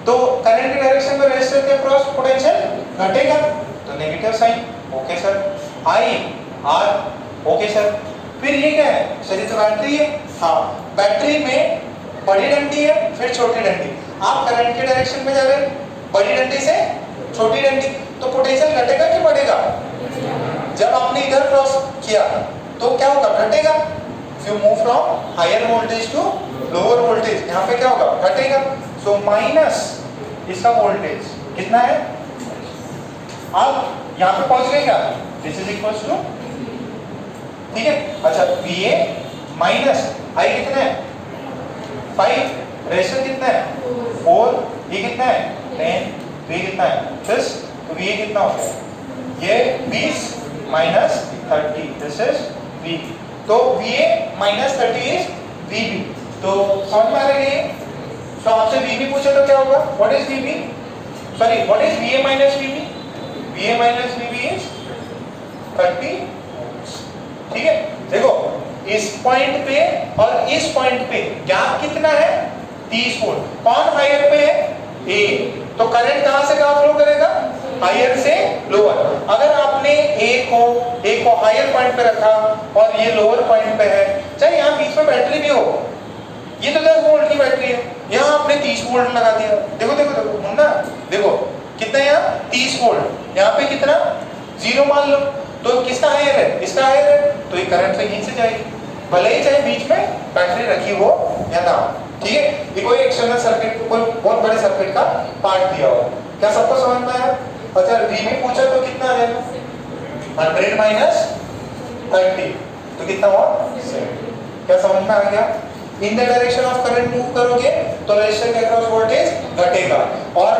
A: तो करंट की डायरेक्शन में रेजिस्टर के अक्रॉस पोटेंशियल घटेगा, तो negative sign, okay sir. I R, okay sir. फिर ये क्या है, सर ये तो बैटरी है। हाँ, बैटरी में बड़ी डंडी है, फिर छोटी डंडी। आप करंट की डायरेक्शन में जा रहे हैं, बड़ी डंडी से छोटी डंडी, तो पोटेंशियल घटेगा कि बढ़ेगा, जब आपने इधर क्रॉस किया तो क्या होगा, घटेगा। If you move from higher voltage to lower voltage, यहाँ पे क्या होगा, घटेगा। सो माइनस इसका वोल्टेज कितना है, आप यहाँ पे पहुंच गए क्या, दिस इज इक्वल टू, ठीक है। अच्छा, VA माइनस I कितना है, 5, रेशियो कितना है, 4, ये कितना है, 10, तो ये कितना है, 10, तो VA कितना हो गया, ये 20 माइनस 30, दिस इज VB। तो VA माइनस 30 इज VB। तो समझ में आ रही है। तो आपसे VB पूछे तो क्या होगा, what is VB, sorry what is VA minus VB, VA minus VB is 30। ठीक है, देखो इस पॉइंट पे और इस पॉइंट पे गैप कितना है, 30 वोल्ट। कौन हायर पे है, A, तो करंट कहां से कहां फ्लो करेगा, हायर से लोअर। अगर आपने A को हायर पॉइंट पे रखा और ये लोअर पॉइंट पे है, चाहे यहाँ बीच में बैटरी भी हो, ये तो 10 वोल्ट की बैटरी है, यहाँ आपने 30 वोल्ट लगा दिया। देखो देखो देखो मुन्ना, देखो कितना है यहाँ, 30 वोल्ट, यहाँ पे कितना, 0 मान लो, तो किसका हायर है, इसका हायर है, तो ये करंट से यहीं से जाएगी, भले ही चाहे बीच में बैटरी रखी हो या ना। ठीक है, ये कोई एक्सटर्नल सर्किट, कोई बहुत बड़े सर्किट का पार्ट दिया हो। क्या सबको समझ में आया। अच्छा, VB पूछा तो कितना आ जाएगा, 100 माइनस 30, तो कितना हुआ, 7। क्या समझ में आ गया। In the direction of current move करोगे तो रेजिस्टर के अक्रॉस वोल्टेज घटेगा, और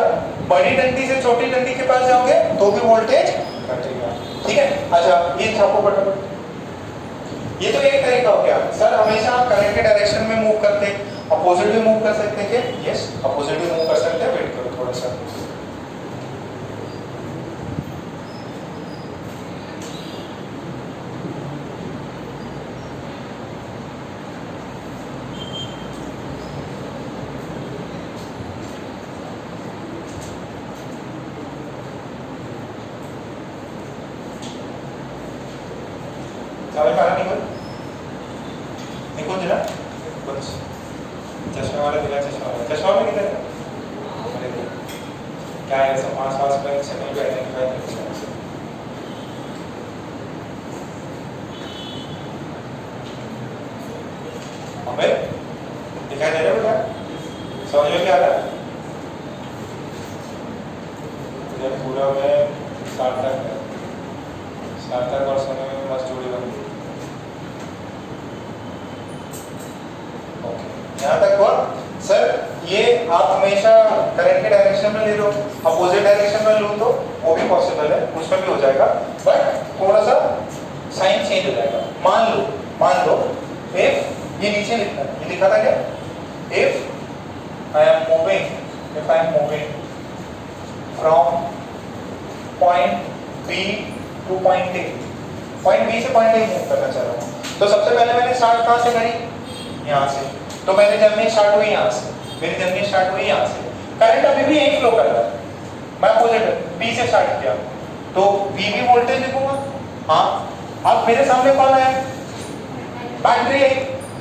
A: बड़ी डंडी से छोटी डंडी के पास जाओगे तो भी वोल्टेज घटेगा। ठीक है, अच्छा ये छापो फटाफट। ये तो एक तरीका हो गया सर, हमेशा आप करंट के डायरेक्शन में मूव करते हैं, अपोजिट भी मूव कर सकते हैं क्या, यस अपोजिट भी मूव कर सकते हैं। वेट करो थोड़ा सा, समझ में आ रहा निकुल? निकुल जरा बस चश्मे वाला दिखा, चश्मा वाला किधर है? अरे क्या है सब पास पास में से नहीं आइडेंटिफाई कर सकते। हमें दिखाई दे रहा है बेटा? समझ में क्या आ रहा है? इधर पूरा में सार्थक है, सार्थक और समय में मस्त जोड़ी बन गई। यहाँ तक हुआ सर। ये आप हमेशा करंट के डायरेक्शन में ले लो, अपोजिट डायरेक्शन में लो तो वो भी पॉसिबल है, उसमें भी हो जाएगा, बट थोड़ा सा साइन चेंज हो जाएगा। मान लो इफ ये नीचे लिखना, ये लिखा था क्या? If I am moving from point B to point A, point B से पॉइंट ए मूव करना चाह रहा हूँ, तो सबसे पहले मैंने स्टार्ट कहाँ से करी? यहाँ से। तो मेरी जर्नी स्टार्ट हुई यहाँ से, मेरी जर्नी स्टार्ट हुई यहाँ से। करंट अभी भी यही फ्लो कर रहा है, मैं अपोजिट बी से स्टार्ट किया तो वी भी वोल्टेज लिखूंगा। हाँ, अब मेरे सामने कौन है? बैटरी है।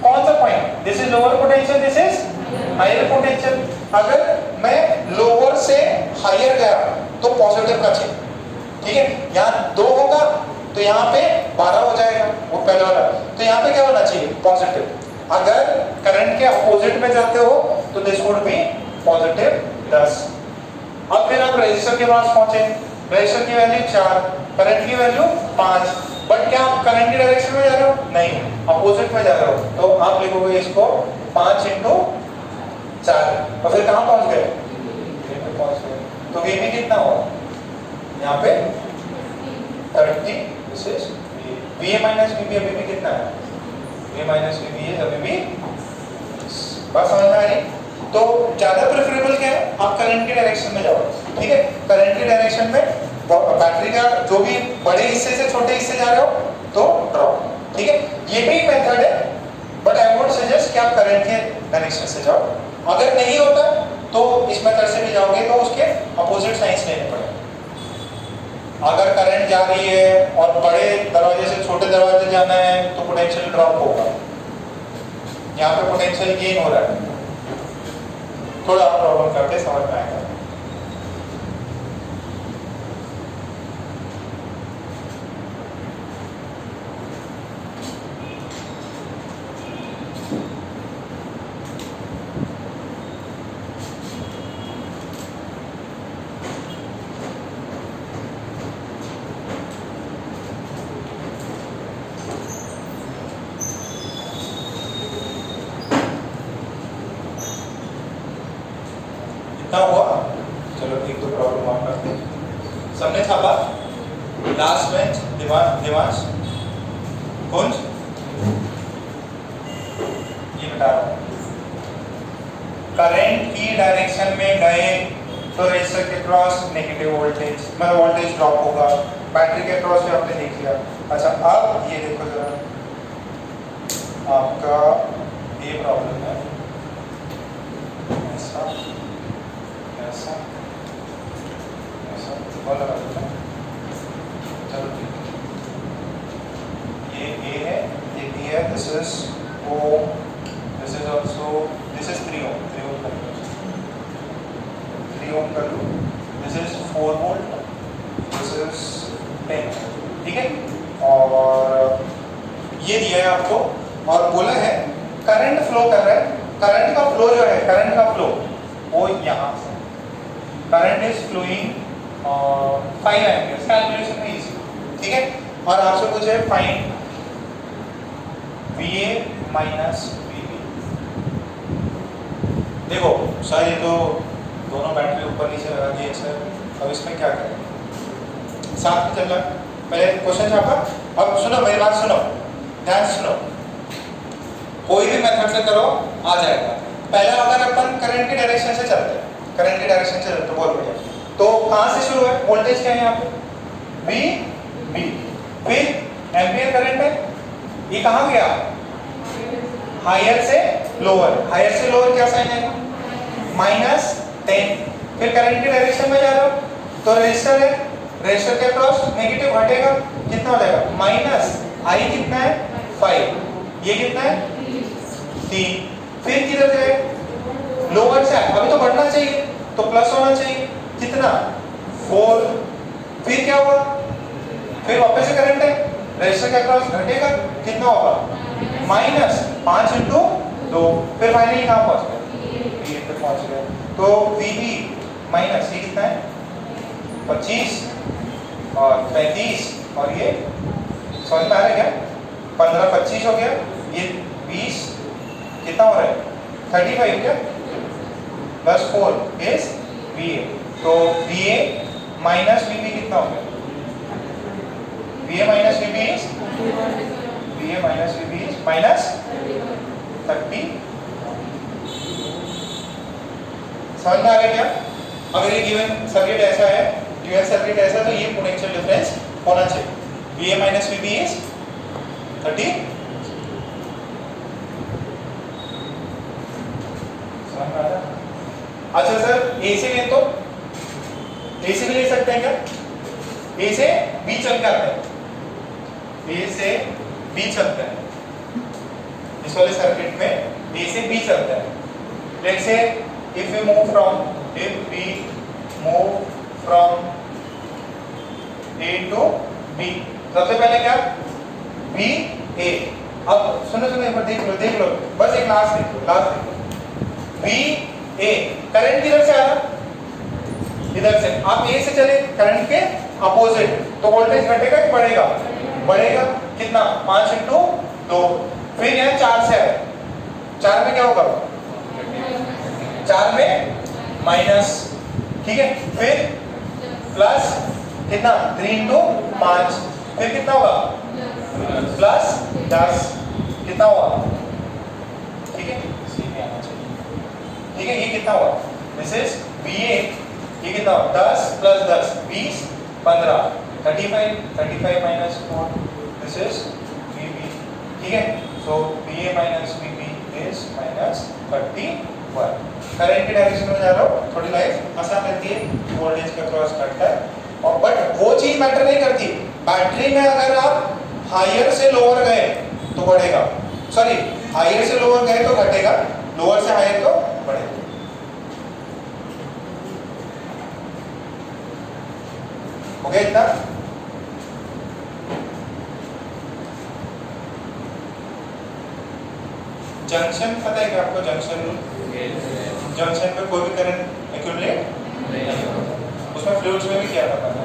A: कौन सा point? This is lower potential, this is higher potential. अगर मैं लोअर से हायर गया तो पॉजिटिव का चिन्ह, ठीक है? यहाँ 2 होगा तो यहाँ पे 12 हो जाएगा, वो पहले वाला। तो यहाँ पे क्या होना चाहिए? पॉजिटिव। अगर करंट के अपोजिट में जाते हो तो दिस वुड बी पॉजिटिव 10। अब फिर आप रेजिस्टर के पास पहुंचे, रेजिस्टर की वैल्यू 4, करंट की वैल्यू 5, बट क्या आप करंट की डायरेक्शन में जा रहे हो? नहीं, अपोजिट में जा रहे हो। तो आप लिखोगे इसको 5 × 4 और फिर कहाँ पहुंच गए? पहुंच गए। तो वी भी कितना होगा यहाँ पे? 30। This is V minus V भी अभी भी कितना है? वी माइनस वी भी अभी भी। बात समझ में आ रही? तो ज्यादा प्रेफरेबल क्या है? आप करंट की डायरेक्शन में जाओ, ठीक है? करंट की डायरेक्शन में बैटरी का जो भी बड़े हिस्से से छोटे हिस्से जा रहे हो तो ड्रॉप, ठीक है? ये भी मेथड है, बट आई वुड सजेस्ट कि आप करंट के डायरेक्शन से जाओ। अगर नहीं होता तो इस मेथड से भी जाओगे तो उसके अपोजिट साइंस लेने पड़ेंगे। अगर करंट जा रही है और बड़े दरवाजे से छोटे दरवाजे जाना है तो पोटेंशियल ड्रॉप होगा, यहाँ पे पोटेंशियल गेन हो रहा है। थोड़ा प्रॉब्लम करके समझ में आएगा। हुआ? चलो एक दो प्रॉब्लम और करते हैं। सबने छापा? लास्ट बेंच दिमाग कुंज ये बता रहा हूं। करंट की डायरेक्शन में गए तो रेजिस्टर के क्रॉस नेगेटिव वोल्टेज, मतलब वोल्टेज ड्रॉप होगा। बैटरी के क्रॉस भी आपने देख लिया। अच्छा, अब ये देखो जरा, आपका ये प्रॉब्लम है ऐसा ऐसा ऐसा वाला है। चलो ठीक है, ये A है, ये B है, this is O, this is also, this is 3 ohm, 3 ohm कर लो, 3 ओम कर लो, this is 4 volt, this is 10, ठीक है? और ये दिया है आपको और बोला है करंट फ्लो कर रहा है। करंट का फ्लो जो है, करंट का फ्लो वो यहाँ से, current is flowing 5 ampere, calculation में इजी, ठीक है? और आपसे पूछे फाइंड VA माइनस VB। देखो सर, ये तो दोनों बैटरी ऊपर नीचे लगा दिए सर, अब इसमें क्या करें? साथ में चल रहा है, पहले क्वेश्चन छापा। अब सुनो मेरी बात, सुनो ध्यान सुनो, कोई भी मेथड से करो आ जाएगा। पहला अगर अपन करंट की डायरेक्शन से चलते हैं, करंट की डायरेक्शन से चलते बहुत बढ़िया। तो कहां से शुरू है? वोल्टेज क्या है यहाँ पे? V, फिर एम्पियर करंट है, ये कहां गया? हायर से लोअर, हायर से लोअर क्या साइन है? -10। फिर करंट की डायरेक्शन में जा रहा हो तो रेजिस्टर है, रेजिस्टर के क्रॉस नेगेटिव हटेगा, कितना हो जाएगा? आई कितना है 5, ये कितना है 3, फिर किधर गए लोअर से अभी तो बढ़ना चाहिए तो प्लस होना चाहिए कितना 4, फिर क्या हुआ फिर वापस से करंट है रजिस्टर के अक्रॉस घटेगा कितना होगा माइनस 5 इंटू 2, फिर फाइनली कहाँ पहुंच गए बी तक पहुंच गए तो VB माइनस ये कितना है 25 और 35 और ये समझ में आ रहा है क्या 15 25 हो गया ये 20 कितना हो रहा है 35 क्या प्लस 4 इज VA तो VA माइनस VB कितना हो गया VA minus VB is VA minus VB is minus 30 समझ में आ गया क्या अगर ये गिवन सर्किट ऐसा है तो ये पोटेंशियल डिफरेंस होना चाहिए VA minus VB is 30 समझ में आ रहा अच्छा सर A से लें तो A से भी ले सकते हैं क्या A से B चल के आता है A से B चलता है इस वाले सर्किट में A से B चलता है let's say if we move from A to B सबसे पहले क्या B A अब सुनो एक बार देख लो बस एक लास्ट देखो B A करंट किधर से आ रहा इधर से आप A से चले करंट के अपोजिट तो वोल्टेज घटेगा कि बढ़ेगा कितना 5 इंटू 2 फिर यहाँ 4 से आए 4 में क्या होगा 4 में माइनस ठीक है फिर प्लस कितना 3 इंटू 5 फिर कितना होगा प्लस 10 कितना हुआ ठीक है ये कितना हुआ दिस इज BA ये कितना 10 plus 10 20 15 35 minus 4 this is VB ठीक है so BA minus VB is minus 31 current की डायरेक्शन में जा रहा हूँ थोड़ी लाइफ आसान रहती है वोल्टेज का क्रॉस करता है और बट वो चीज मैटर नहीं करती बैटरी में अगर आप हायर से लोअर गए तो बढ़ेगा सॉरी हायर से लोअर गए तो घटेगा लोअर से हायर तो बढ़ेगा हो गया इतना जंक्शन पता है क्या आपको जंक्शन में कोई भी करंट एक्यूमुलेट उसमें फ्लूइड्स में भी क्या पता है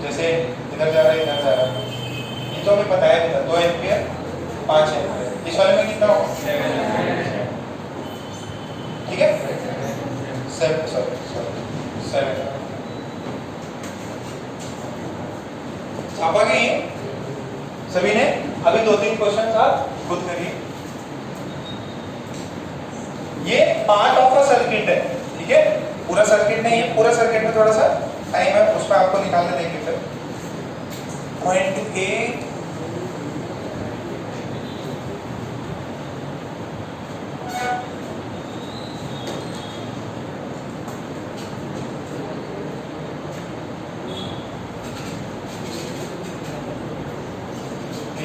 A: जैसे इधर जा रहा है इधर जा रहा है ये तो हमें पता है 2 एम्पियर 5 एम्पियर इस वाले में कितना हो ठीक है 7 छापा गई सभी ने अभी 2-3 क्वेश्चन आप खुद करिए ये पार्ट ऑफ अ सर्किट है ठीक है पूरा सर्किट नहीं है पूरा सर्किट में थोड़ा सा टाइम है उसमें आपको निकालने देंगे फिर पॉइंट A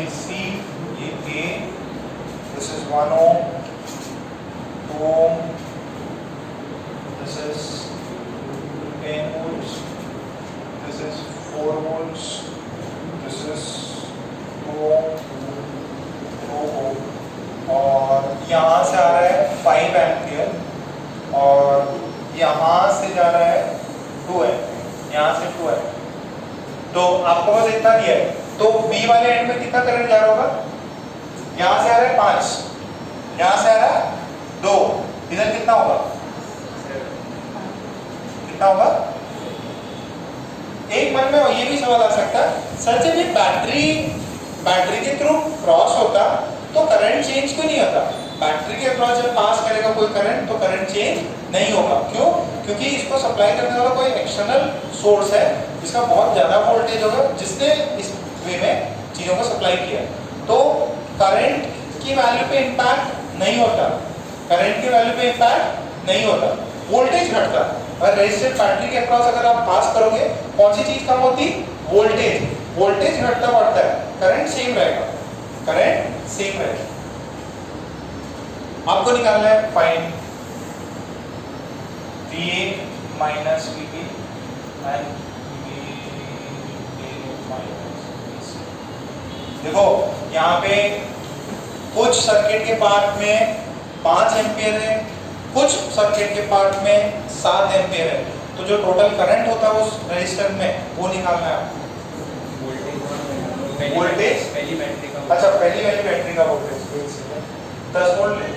A: AC ये A this is 1 ohm 2 ohm this is 10 volts this is 4 volts this is 2 ohm 2 ohm और यहाँ से आ रहा है 5 एम्पियर और यहाँ से जा रहा है 2 एम्पियर यहाँ से 2 एम्पियर तो आपको बस इतना दिया है तो B वाले एंड में कितना करंट जा रहा होगा यहाँ से आ रहा है 5 यहाँ से आ रहा है 2 इधर कितना होगा एक मन में ये भी सवाल आ सकता है सर जब ये बैटरी के थ्रू क्रॉस होता तो करंट चेंज क्यों नहीं होता बैटरी के अक्रॉस जब पास करेगा कोई करंट तो करंट चेंज नहीं होगा क्यों क्योंकि इसको सप्लाई करने वाला कोई एक्सटर्नल सोर्स है जिसका बहुत ज्यादा वोल्टेज होगा जिसने इस वे में चीजों को सप्लाई किया तो करंट की वैल्यू पे इंपैक्ट नहीं होता वोल्टेज घटता और रेजिस्टेंस बैटरी के अक्रॉस अगर आप पास करोगे कौन सी चीज कम होती वोल्टेज वोल्टेज घटता बढ़ता है, करंट सेम रहेगा, करंट सेम रहेगा। आपको निकालना है find VA minus VB and VA minus VC। देखो यहाँ पे कुछ सर्किट के पार्ट में 5 एम्पियर है, कुछ सर्किट के पार्ट में 7 एम्पियर है, तो जो टोटल करंट होता है उस रजिस्टर में वो निकालना है आपको। वोल्टेज पहली बैटरी का, अच्छा पहली वाली बैटरी का वोल्टेज 10 वोल्ट ले।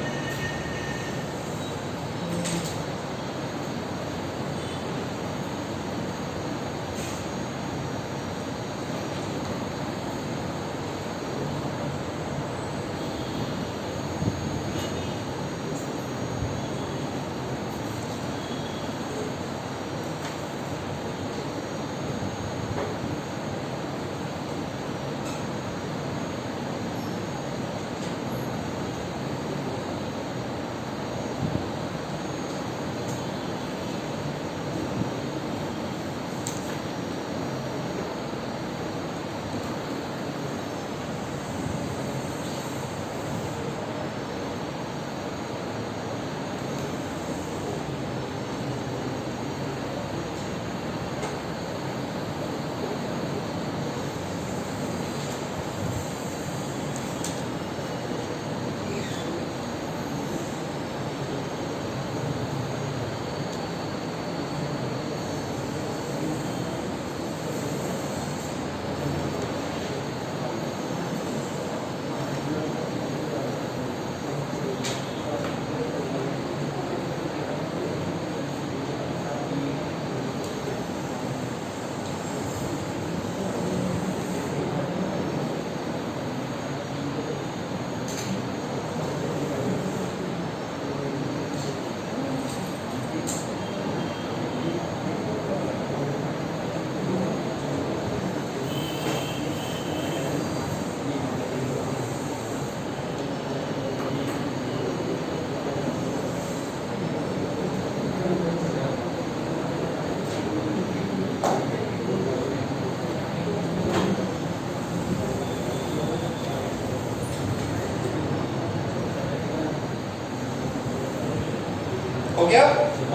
A: हो गया?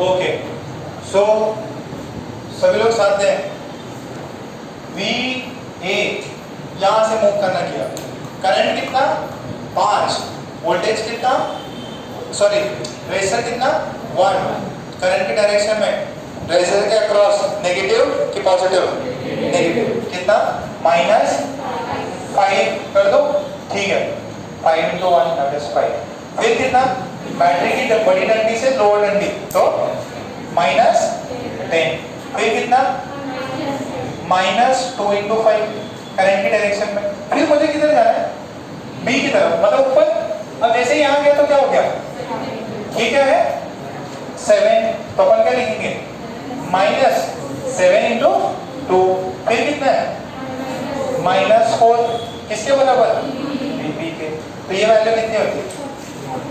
A: ओके, सो सभी लोग साथ दें। VA यहां से मूव करना किया, करंट कितना 5, वोल्टेज कितना, सॉरी रेजिस्टर कितना 1, करंट की डायरेक्शन में रेजिस्टर के अक्रॉस नेगेटिव कि पॉजिटिव, नेगेटिव कितना -5 कर दो, ठीक है 5 × 1 दैट इज 5। फिर कितना बैटरी की बड़ी डंडी से लोअर डंडी तो -10, फिर कितना -2 × 5 करंट की डायरेक्शन में। फिर मुझे किधर जाना है B की तरफ, मतलब ऊपर। अब जैसे ही यहाँ गया तो क्या हो गया, ये क्या है 7, तो अपन क्या लिखेंगे -7 × 2, फिर कितना है -4, किसके बराबर B के। तो ये वैल्यू कितनी होती है,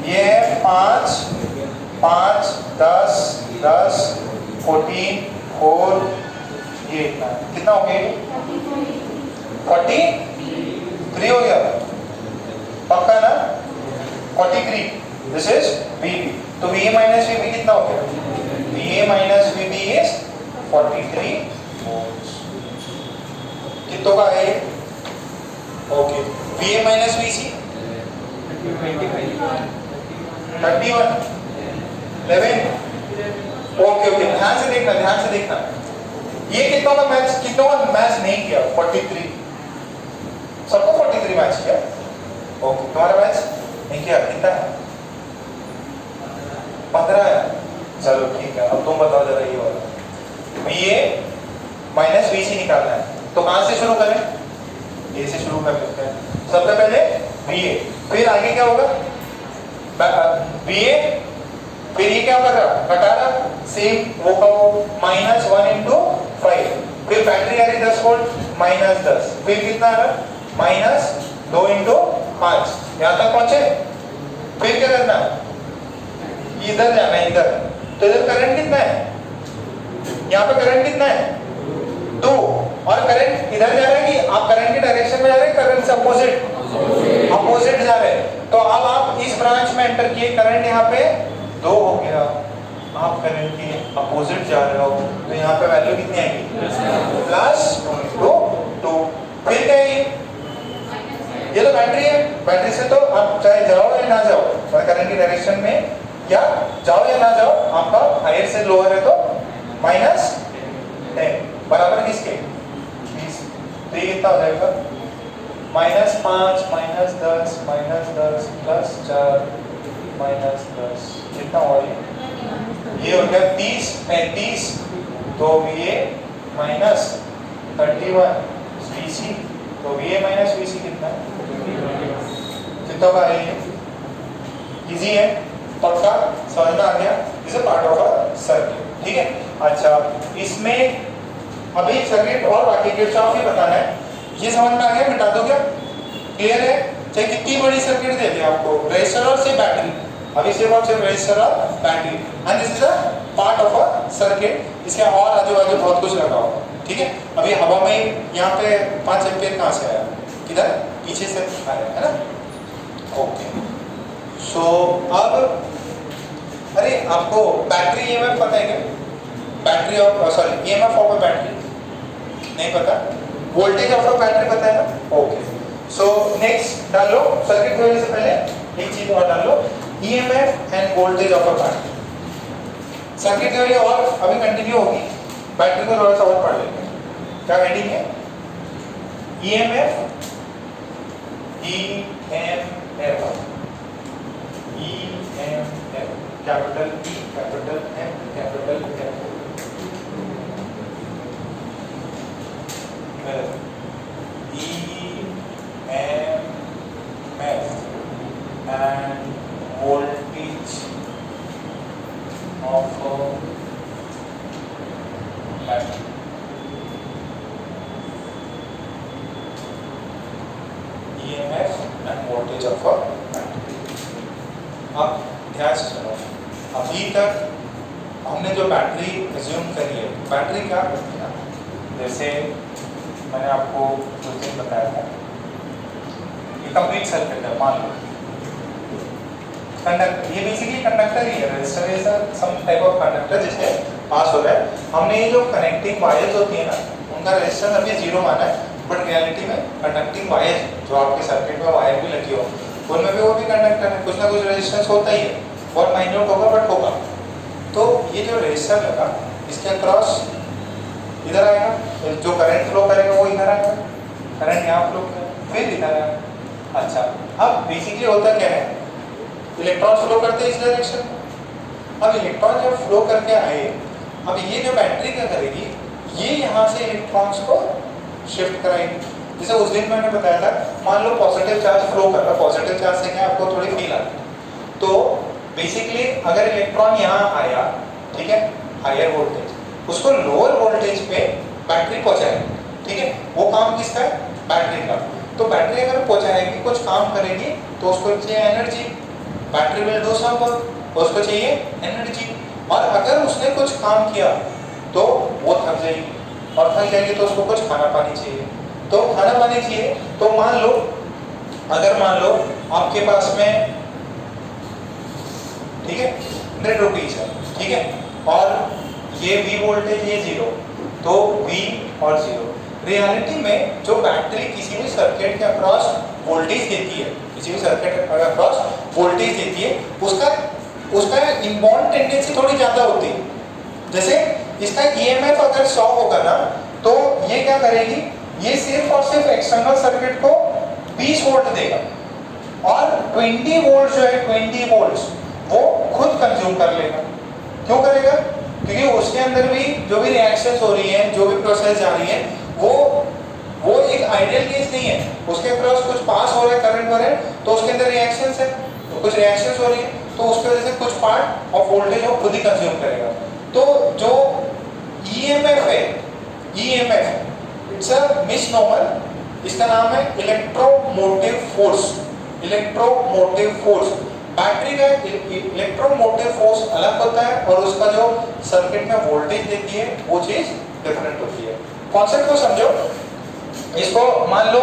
A: ये है 5, 10, 14, 4, ये कितना हो गया 43 हो गया, पक्का ना 43, दिस इज VB। तो VA माइनस VB कितना हो गया, VA minus VB is 43 volts. कितनों का है, okay. VA minus VC 31, 11, okay okay, ध्यान से देखना, ध्यान से देखना। ये कितनों का मैच, कितनों का मैच नहीं किया 43, सबको 43 मैच किया, ओके। तुम्हारा मैच नहीं किया, कितना है 15 है, चलो ठीक है। अब तुम बताओ जरा ये वाला VA माइनस VC निकालना है, तो कहां से शुरू करें, ये से शुरू कर लेते हैं। सबसे पहले VA, फिर आगे क्या होगा VA, फिर ये क्या होगा घटा रहा सेम वो का वो -1 × 5, फिर बैटरी आ रही 10 वोल्ट -10, फिर कितना आ रहा -2 × 5, यहां तक पहुंचे। फिर क्या करना, इधर जाना है इधर, तो इधर करंट कितना है, यहाँ पे करंट कितना है 2, और करंट इधर जा रहा है कि आप करंट की डायरेक्शन में जा रहे हैं, करंट से अपोजिट जा रहे हैं। तो अब आप इस ब्रांच में एंटर किए, करंट यहाँ पे 2 हो गया, आप करंट के अपोजिट जा रहे हो तो यहाँ पे वैल्यू कितनी आएगी, +2। फिर क्या है, ये तो बैटरी है, बैटरी से तो आप चाहे जाओ या ना जाओ, करंट की डायरेक्शन में या जाओ या ना जाओ, आपका हायर से लोअर है तो -10 बराबर किसके 20। तो ये कितना हो जाएगा, -5 -10 -10 +4 -10 कितना हो गया, ये हो गया 30 35। तो ये -31 VC, तो VA - VC कितना का है, इजी है, पक्का समझ में आ गया, this is part of a circuit. ठीक है, अच्छा इसमें अभी सर्किट और बाकी किरचॉफ ही बताना है, ये समझ में आ गया, मिटा दो क्या, क्लियर है। चाहे कितनी बड़ी सर्किट दे दे आपको, रेजिस्टर और से बैटरी, अभी सिर्फ और सिर्फ रेजिस्टर और battery, and this is a part of a circuit, इसके और आजू बाजू बहुत कुछ लगा होगा। ठीक है, अभी हवा में यहाँ पे 5 एम्पियर कहाँ से आया, किधर पीछे से आया है ना, ओके। सो अब अरे आपको बैटरी ईएमएफ पता है क्या, battery of sorry EMF of a battery नहीं पता, वोल्टेज ऑफ अ बैटरी पता है ना, ओके। सो नेक्स्ट डाल लो, सर्किट थ्योरी से पहले एक चीज और डाल लो, EMF and voltage of a battery. Circuit theory और अभी कंटिन्यू होगी, बैटरी को थोड़ा सा और पढ़ लेंगे। क्या हेडिंग है, EMF capital E capital M capital F, EMF and voltage of a battery। EMF and voltage of a battery। अब ध्यान से सुनो, अभी तक हमने जो बैटरी एज्यूम करी है, बैटरी क्या करती है, जैसे मैंने आपको कुछ दिन बताया था, ये कंप्लीट सर्किट है, मान लो कंडक्टर, ये बेसिकली कंडक्टर ही है, resistor is some type of conductor जिसके पास हो रहा है। हमने ये जो कनेक्टिंग वायर्स होती है ना, उनका रेजिस्टेंस अभी 0 माना है, बट रियलिटी में कंडक्टिंग वायर्स जो आपके सर्किट में वायर भी लगी हो, उनमें भी वो भी कंडक्टर है, कुछ ना कुछ रेजिस्टेंस होता ही है, बहुत माइन्यूट होगा बट होगा। तो ये जो रेजिस्टर लगा, इसके अक्रॉस इधर आएगा, जो करंट फ्लो करेगा वो इधर आएगा, करंट यहाँ फ्लो करेगा फिर इधर आएगा। अच्छा, अब बेसिकली होता क्या है, इलेक्ट्रॉन फ्लो करते हैं इस डायरेक्शन में। अब इलेक्ट्रॉन जब फ्लो करके आए, अब ये जो बैटरी क्या करेगी, ये यहाँ से इलेक्ट्रॉन्स को शिफ्ट कराएगी। जैसे उस दिन मैंने बताया था, मान लो पॉजिटिव चार्ज फ्लो कर रहा है, पॉजिटिव चार्ज से क्या आपको थोड़ी फील आती है, तो बेसिकली अगर इलेक्ट्रॉन यहाँ आया, ठीक है, हायर वोल्टेज, उसको लोअर वोल्टेज पे बैटरी पहुंचाएगी। ठीक है, वो काम किसका है, बैटरी का। तो बैटरी अगर पहुंचाएगी, कुछ काम करेगी, तो उसको चाहिए energy, battery will do some work, उसको चाहिए एनर्जी। और अगर उसने कुछ काम किया तो वो थक जाएगी, और थक जाएगी तो उसको कुछ खाना पानी चाहिए, तो खाना पानी चाहिए। तो मान लो, अगर मान लो आपके पास में, ठीक है, 100 रुपीज है, ठीक है, और ये V वोल्टेज, ये 0, तो V और 0। रियलिटी में जो बैटरी किसी भी सर्किट के अक्रॉस वोल्टेज देती है, किसी भी सर्किट के अक्रॉस वोल्टेज देती है, उसका इनबॉर्न टेंडेंसी थोड़ी ज्यादा होती है। जैसे इसका EMF अगर 100 होगा ना, तो ये क्या करेगी, ये सिर्फ और सिर्फ एक्सटर्नल सर्किट को 20 वोल्ट देगा, और 20 वोल्ट जो है, 20 वोल्ट वो खुद कंज्यूम कर लेगा। क्यों करेगा, क्योंकि उसके अंदर भी जो भी रिएक्शंस हो रही हैं, जो भी प्रोसेस जा रही है, वो एक आइडियल केस नहीं है, उसके अक्रॉस कुछ पास हो रहा है करंट वरेंट, तो उसके अंदर रिएक्शंस है, तो कुछ रिएक्शंस हो रही है, तो उसकी वजह से कुछ पार्ट ऑफ वोल्टेज वो खुद ही कंज्यूम करेगा। तो जो EMF है, EMF इट्स अ मिसनोमर, इसका नाम है electromotive force. Electromotive force, battery का इलेक्ट्रोमोटिव फोर्स अलग होता है, और उसका जो सर्किट में वोल्टेज देती है वो चीज डिफरेंट होती है। कॉन्सेप्ट को समझो, इसको मान लो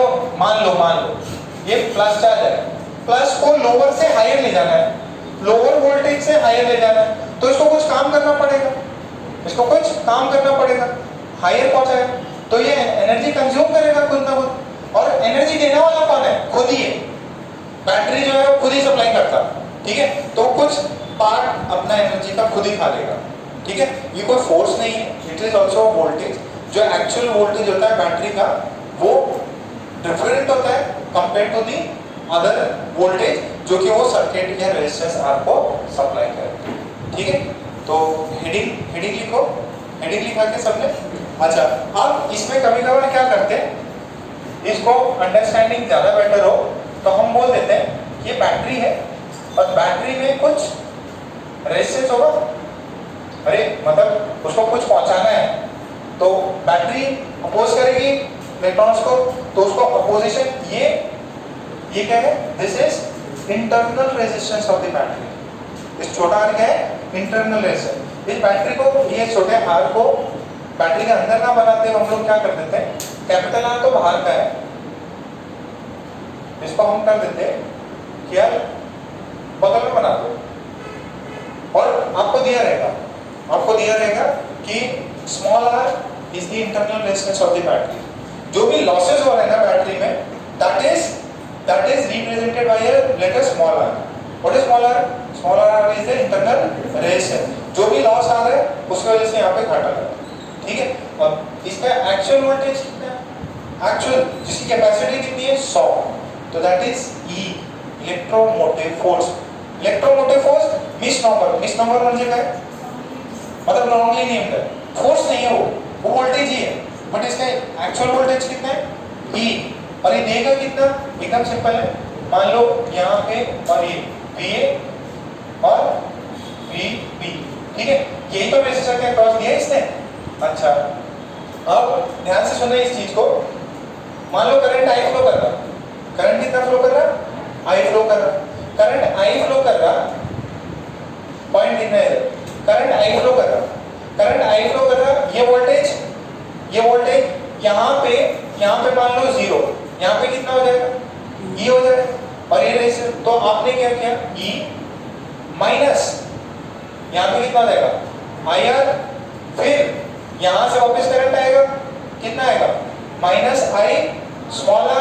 A: ये प्लस चार्ज है, प्लस को लोअर से हायर ले जाना है, लोअर वोल्टेज से हायर ले जाना है, तो इसको कुछ काम करना पड़ेगा, हायर पहुंचाएगा, तो ये एनर्जी कंज्यूम करेगा खुद ना खुद, और एनर्जी देने वाला कौन है? खुद ही है, बैटरी जो है वो खुद ही सप्लाई करता, ठीक है, तो कुछ पार्ट अपना एनर्जी का खुद ही खा लेगा, ठीक है, ये कोई फोर्स नहीं है, इट इज ऑल्सो वोल्टेज। जो एक्चुअल वोल्टेज होता है बैटरी का वो डिफरेंट होता है compare to the other voltage जो कि वो सर्किट या रेजिस्टेंस आर को सप्लाई करता है, ठीक है। तो हेडिंग लिखो, हेडिंग लिखा के सबने। अच्छा, अब इसमें कभी कभार क्या करते हैं, इसको अंडरस्टैंडिंग ज्यादा बेटर हो तो हम बोल देते हैं ये बैटरी है और बैटरी में कुछ रेजिस्टेंस होगा, अरे मतलब उसको कुछ पहुंचाना है, तो बैटरी अपोज करेगी इलेक्ट्रॉन्स को, तो उसको अपोजिशन ये क्या है, this is internal resistance of the battery. इस छोटा आर क्या है? Internal resistance. इस बैटरी को, ये छोटे आर को बैटरी के अंदर ना बनाते हम लोग क्या कर देते हैं, कैपिटल आर तो बाहर का है, इसको हम कर देते हैं क्या, बगल में बना दो, और आपको दिया रहेगा कि small R is the internal resistance of the battery. जो भी लॉसेस हो रहे हैं ना बैटरी में, that is represented by a letter small R. What is small R? Small R is the internal resistance. जो भी लॉस आ रहा है उसकी वजह से यहाँ पे घाटा लगा, ठीक है। अब इसका एक्चुअल वोल्टेज कितना है? एक्चुअल जिसकी कैपेसिटी कितनी है? 100, तो that is E, electromotive force. Electromotive force miss number म्हणजे काय, मतलब रॉन्गली नेम्ड है, फोर्स नहीं है वो वोल्टेज ही है, बट इसका एक्चुअल वोल्टेज कितना है? E, और ये देगा कितना? एकदम सिंपल है, मान लो यहाँ पे और ये VA और VB, ठीक है, यही तो रेजिस्टर के अक्रॉस दिया है इसने। अच्छा, अब ध्यान से सुनो इस चीज को, मान लो करंट I फ्लो कर रहा, करंट कितना फ्लो कर रहा? I फ्लो कर रहा, करंट I फ्लो कर रहा, पॉइंट कितना है? करंट I फ्लो कर रहा, ये वोल्टेज यहाँ पे मान लो 0, यहाँ पे कितना हो जाएगा? E हो जाएगा, और ये रेजिस्टेंस, तो आपने क्या किया? E माइनस यहाँ पे कितना हो जाएगा? IR, फिर यहाँ से वापस करंट आएगा, कितना आएगा? माइनस I स्मॉल r,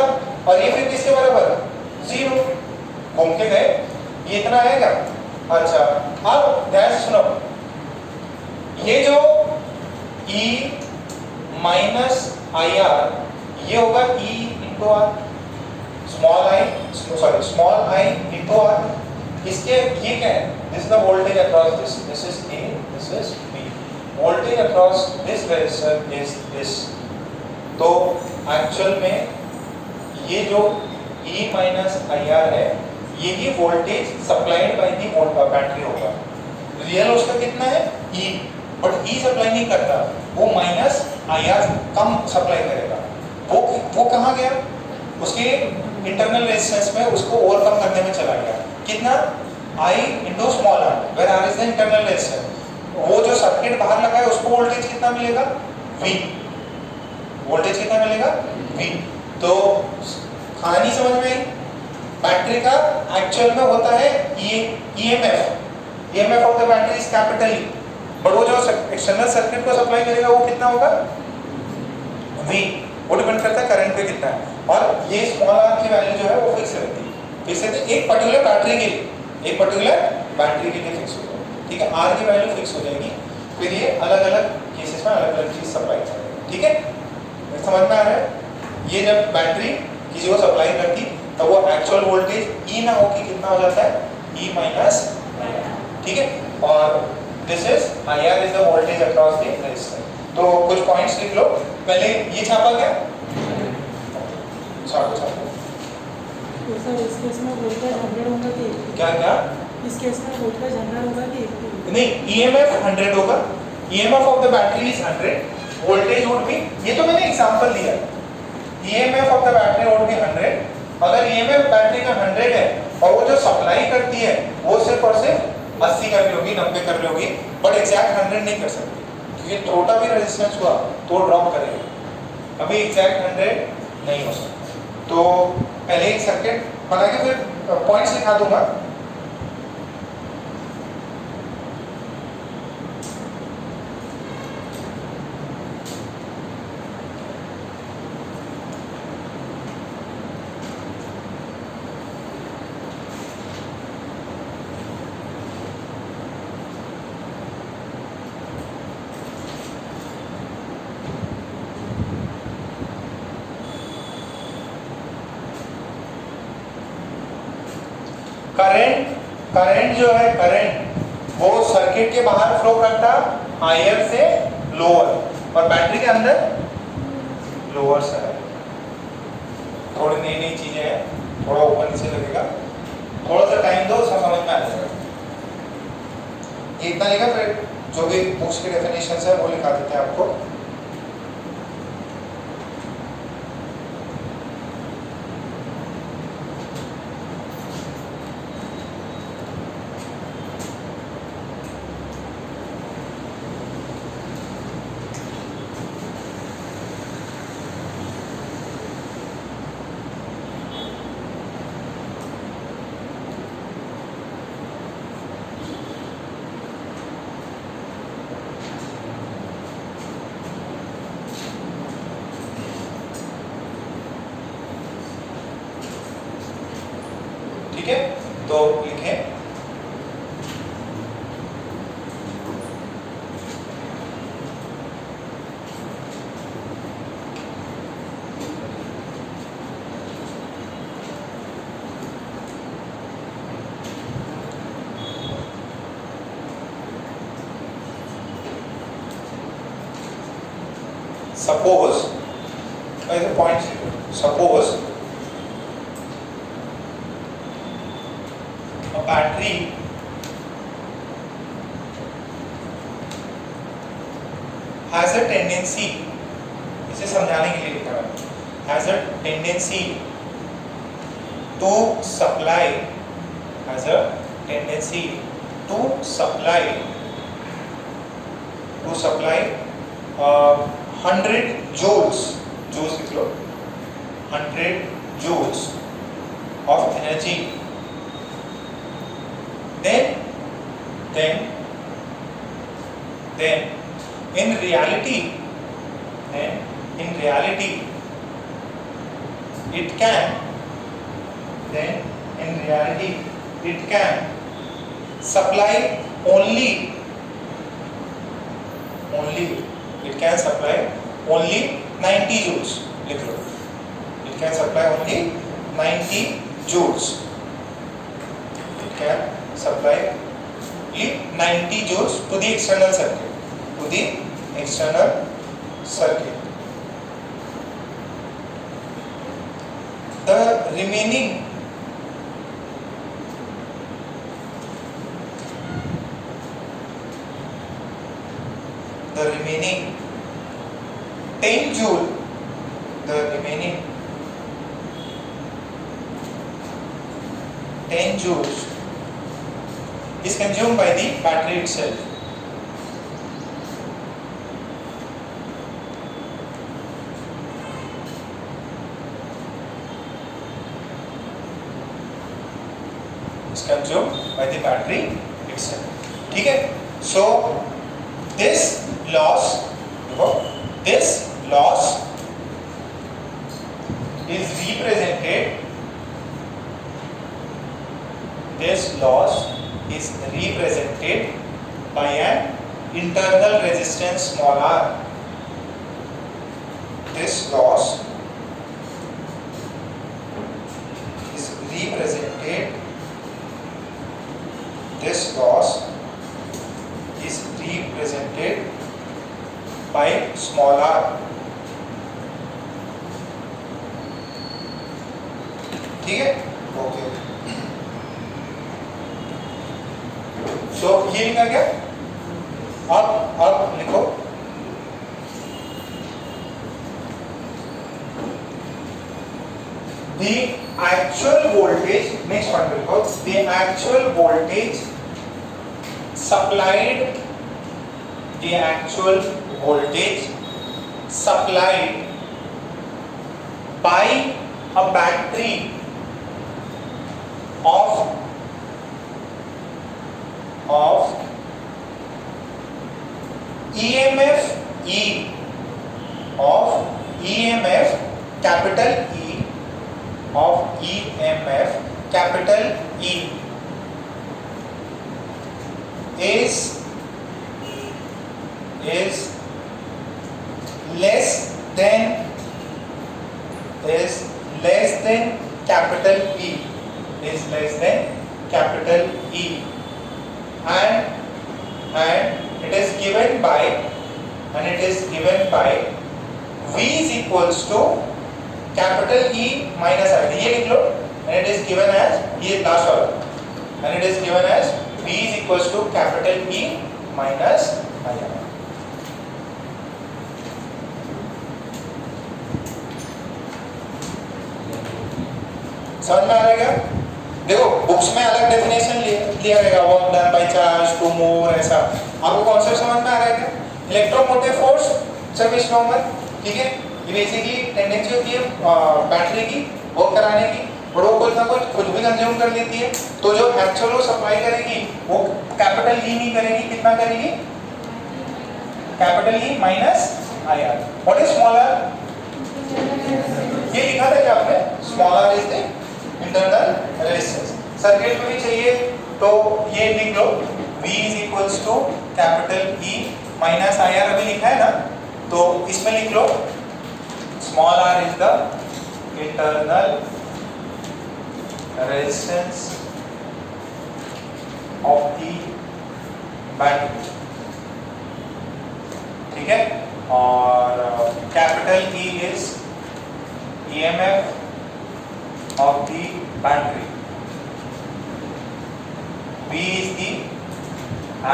A: और ये फिर किसके बराबर? 0, घूम के गए, ये इतना आएगा। अच्छा, अब ध्यान से सुनो, ये जो E माइनस IR ये होगा E into R, small I into R, इसके ये क्या है? This is the voltage across this is A, this is B, voltage across this resistor is this. तो एक्चुअल में ये जो E माइनस IR है, यही voltage supplied by the battery होगा। रियल उसका कितना है? E, बट E सप्लाई नहीं करता, वो माइनस IR कम सप्लाई करेगा। वो कहाँ गया? उसके इंटरनल रेजिस्टेंस में उसको ओवरकम करने में चला गया। कितना? I into small r, where R is the internal resistance. वो जो सर्किट बाहर लगा है उसको वोल्टेज कितना मिलेगा? V, वोल्टेज कितना मिलेगा? V। तो कहानी समझ में आई? बैटरी का एक्चुअल में होता है EMF of the battery is capital E, but वो जो एक्सटर्नल सर्किट को सप्लाई करेगा वो कितना होगा? V, वो डिपेंड करता है करंट पे कितना है, और ये स्मॉल r की वैल्यू जो है वो फिक्स रहती है, एक पर्टिकुलर बैटरी के लिए फिक्स होगा, ठीक है, R की वैल्यू फिक्स हो जाएगी, फिर ये अलग अलग केसेस में अलग अलग चीज सप्लाई करेगा, ठीक है, समझ में आ रहा है? ये जब बैटरी किसी को सप्लाई करती तब वो एक्चुअल वोल्टेज E ना होके कितना हो जाता है? E माइनस, ठीक है, और this is IR is the voltage across the resistor. तो कुछ पॉइंट्स लिख लो, पहले ये छापा क्या? छापो
B: तो सर इस केस में वोल्टेज 100 होगा कि
A: क्या
B: इस केस में वोल्टेज 100 होगा कि
A: नहीं, EMF 100 होगा, EMF of the battery is 100, voltage would be, ये तो मैंने एग्जांपल दिया, EMF of the battery would be 100। अगर EMF बैटरी का 100 है और वो जो सप्लाई करती है वो सिर्फ और सिर्फ 80 कर रही होगी, 90 कर रही होगी, बट एग्जैक्ट 100 नहीं कर सकती, क्योंकि थोड़ा भी रेजिस्टेंस हुआ तो ड्रॉप करेगा। अभी एग्जैक्ट 100 तो पहले एक सर्किट बना के फिर पॉइंट्स लिखा दूंगा। करंट जो है करंट वो सर्किट के बाहर फ्लो करता हायर से लोअर और बैटरी के अंदर लोअर साइड। थोड़ी नई नई चीजें हैं, थोड़ा ऊपर नीचे लगेगा, थोड़ा सा टाइम दो सब समझ में आ जाएगा। इतना लिखा, फिर जो भी बुक्स की डेफिनेशन है वो लिखा देते हैं आपको। ठीक है, तो लिखें suppose, ऐसे points, suppose a battery has a tendency, इसे समझाने के लिए लिखा है, has a tendency to supply, has a tendency to supply 100 joules, joules लिख लो, 100 joules of energy, then in reality it can supply only it can supply only 90 joules, लिख लो, it can supply only 90 joules, it can supply only 90 joules to the external circuit, the remaining 10 joule, the remaining 10 joules is consumed by the battery itself. Is consumed by the battery itself. ठीक है? So this loss is represented by an internal resistance small r. This loss is represented by small r. ठीक है, okay. सो ये लिखा गया। अब लिखो the actual voltage, next one लिखो, the actual voltage supplied by a battery of EMF E of EMF capital E of EMF capital E is less than capital E, is less than capital E, and it is given by V is equals to capital E minus I, ये लिख लो, and it is given as, ये last वाला, and it is given as V is equals to capital E minus I. समझ में आ रहा है क्या? देखो बुक्स में अलग डेफिनेशन लिया रहेगा, work done by charge, to move, ऐसा। आपको कॉन्सेप्ट समझ में आ रहा है क्या? इलेक्ट्रोमोटिव फोर्स सर्विस नॉर्मल, ठीक है, ये बेसिकली टेंडेंसी होती है बैटरी की वर्क कराने की, और वो कुछ ना कुछ भी कंज्यूम कर लेती है, तो जो एक्चुअल वो सप्लाई करेगी वो कैपिटल ई नहीं करेगी, कितना करेगी? Capital E minus I R. What is small R? ये लिखा था क्या आपने? Small R is the internal resistance. Circuit में भी चाहिए तो ये लिख लो, V is equals to capital E minus I R, अभी लिखा है ना, तो इसमें लिख लो small r is the internal resistance of the battery, ठीक है, और capital E is EMF of the battery, V is the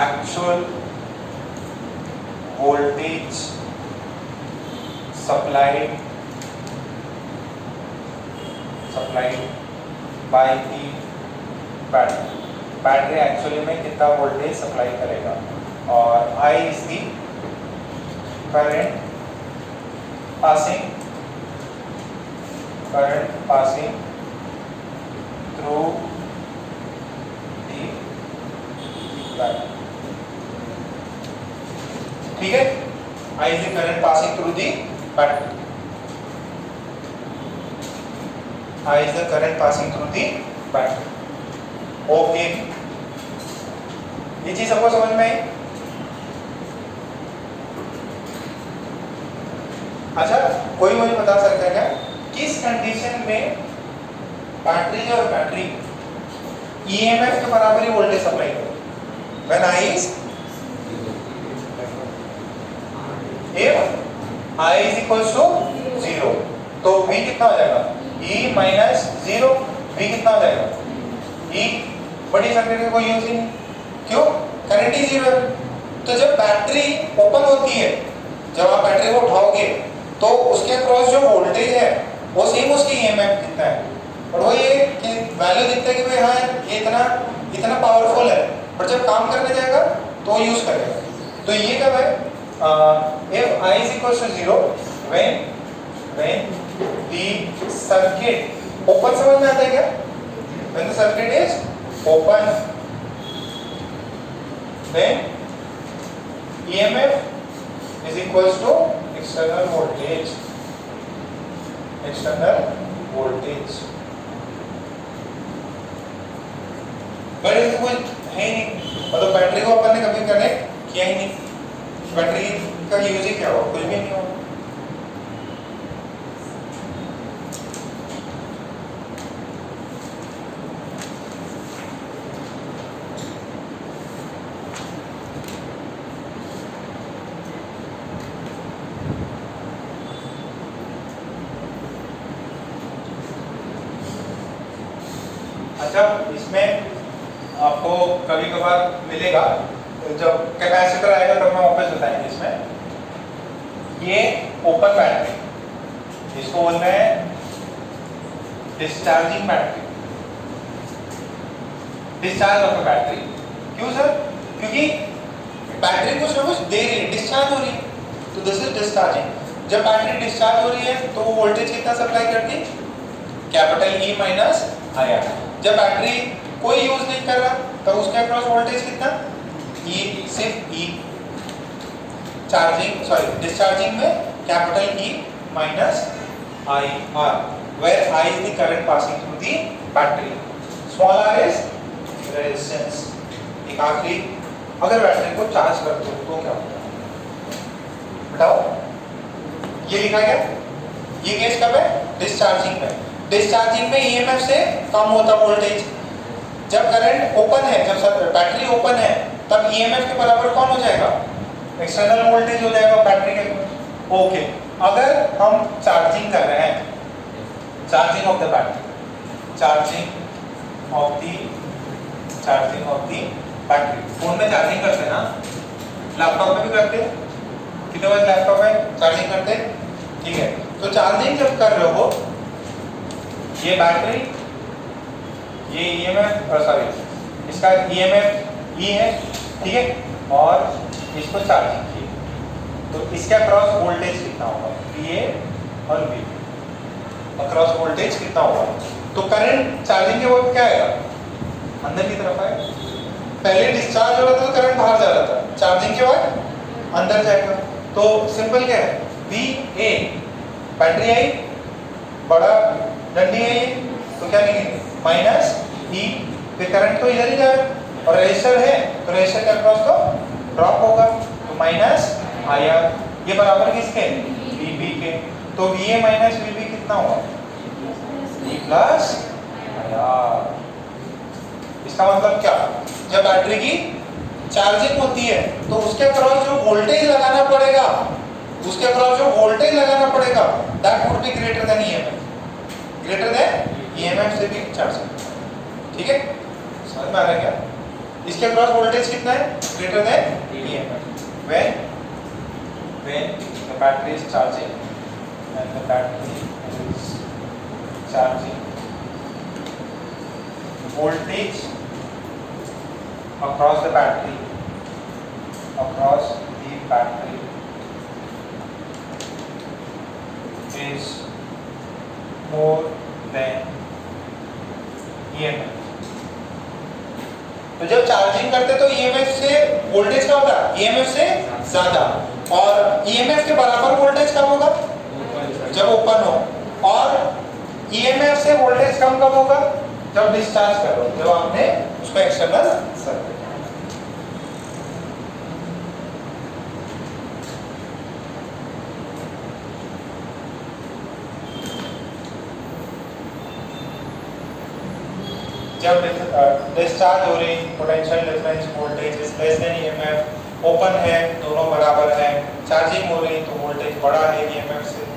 A: actual voltage supplied by the battery, battery actually में कितना वोल्टेज सप्लाई करेगा, और I is the current passing through the battery, ठीक है, I is the current passing through the battery, I is the current passing through the battery। Okay, ये चीज सबको समझ में आई? अच्छा, कोई मुझे बता सकता है क्या किस कंडीशन में बैटरी EMF के बराबर ही वोल्टेज सप्लाई करे? When I is I is equals to 0, तो V कितना हो जाएगा? E minus 0, V कितना हो जाएगा? E बड़ी सर्किट का कोई यूज ही नहीं, क्यों? करंट ही 0 है। तो जब बैटरी ओपन होती है, जब आप बैटरी को उठाओगे तो उसके अक्रॉस जो वोल्टेज है वो सेम उसकी EMF दिखता है, और वो ये कि वैल्यू दिखता है कि भाई हाँ ये इतना पावरफुल है, पर जब काम करने जाएगा तो यूज करेगा। तो ये कब है? if I is equals to 0, when the circuit open, समझ में आता है क्या? When the circuit is open, then EMF is equals to external voltage, but इसमें कुछ है ही नहीं, मतलब बैटरी को अपन ने कभी कनेक्ट किया ही नहीं, बैटरी का यूज ही क्या हो, कुछ भी नहीं हो। अच्छा, इसमें आपको कभी कभार मिलेगा, जब कैपेसिटर आएगा तब मैं वापस बताएंगे। इसमें ये ओपन बैटरी, इसको बोलते हैं discharging battery, discharge of battery. क्यों सर? क्योंकि बैटरी कुछ ना कुछ दे रही है, डिस्चार्ज हो रही है, तो दिस इज डिस्चार्जिंग। जब बैटरी डिस्चार्ज हो रही है तो वो वोल्टेज कितना सप्लाई करती है? Capital E minus I are. जब बैटरी कोई यूज नहीं कर रहा तो उसके अक्रॉस वोल्टेज कितना, ई, सिर्फ ई। चार्जिंग सॉरी डिस्चार्जिंग में capital E minus I R, where I is the current passing through the battery, small R is resistance. एक आखिरी, अगर बैटरी को चार्ज करते हो तो क्या होगा बताओ। ये लिखा गया, ये केस कब है, डिस्चार्जिंग में। डिस्चार्जिंग में ईएमएफ से कम होता वोल्टेज। जब करंट ओपन है, जब बैटरी ओपन है, तब ईएमएफ के बराबर कौन हो जाएगा, एक्सटर्नल वोल्टेज हो जाएगा बैटरी के। ओके, अगर हम चार्जिंग कर रहे हैं, charging of the battery, charging of the battery, phone में चार्जिंग करते हैं ना, लैपटॉप में भी करते हैं, कितने बजे लैपटॉप में चार्जिंग करते हैं, ठीक है। तो चार्जिंग जब कर रहे हो, ये बैटरी, ये ईएमएफ सॉरी इसका ईएमएफ ई है, ठीक है, और इसको चार्जिंग की, तो इसके अक्रॉस वोल्टेज कितना होगा, VA और VB, अक्रॉस वोल्टेज कितना होगा। तो करंट चार्जिंग के वक्त क्या आएगा, अंदर की तरफ आएगा। पहले डिस्चार्ज हो रहा था तो करंट बाहर जा रहा था, चार्जिंग के बाद अंदर जाएगा। तो सिंपल क्या है, VA, बैटरी आई, बड़ा डंडी है ये, तो क्या लिखेंगे, माइनस ई, फिर करंट तो इधर ही जा रहा है, और रेजिस्टर है तो रेजिस्टर के अक्रॉस तो ड्रॉप होगा, तो माइनस आई आर, ये बराबर किसके, VB के। तो VA माइनस VB कितना हुआ, V प्लस आई आर। इसका मतलब क्या, जब बैटरी की चार्जिंग होती है तो उसके अक्रॉस जो वोल्टेज लगाना पड़ेगा, उसके अक्रॉस जो वोल्टेज लगाना पड़ेगा, that would be greater than EMF, greater than EMF से भी चार्जिंग, ठीक है, समझ में आ रहा है क्या। इसके अक्रॉस वोल्टेज कितना है, greater than EMF, when the battery is charging and the battery is charging, voltage across the battery is more than EMF। तो जब चार्जिंग करते तो EMF से वोल्टेज क्या होता है, EMF से ज्यादा, और EMF के बराबर वोल्टेज कब होगा, जब ओपन हो, और EMF से वोल्टेज कम कब होगा, जब डिस्चार्ज करो, जब आपने उसको एक्सटर्नल सर्किट। जब डिस्चार्ज हो रही, potential difference voltage is less than EMF, open है, दोनों बराबर है, चार्जिंग हो रही तो वोल्टेज बड़ा है ईएमएफ से।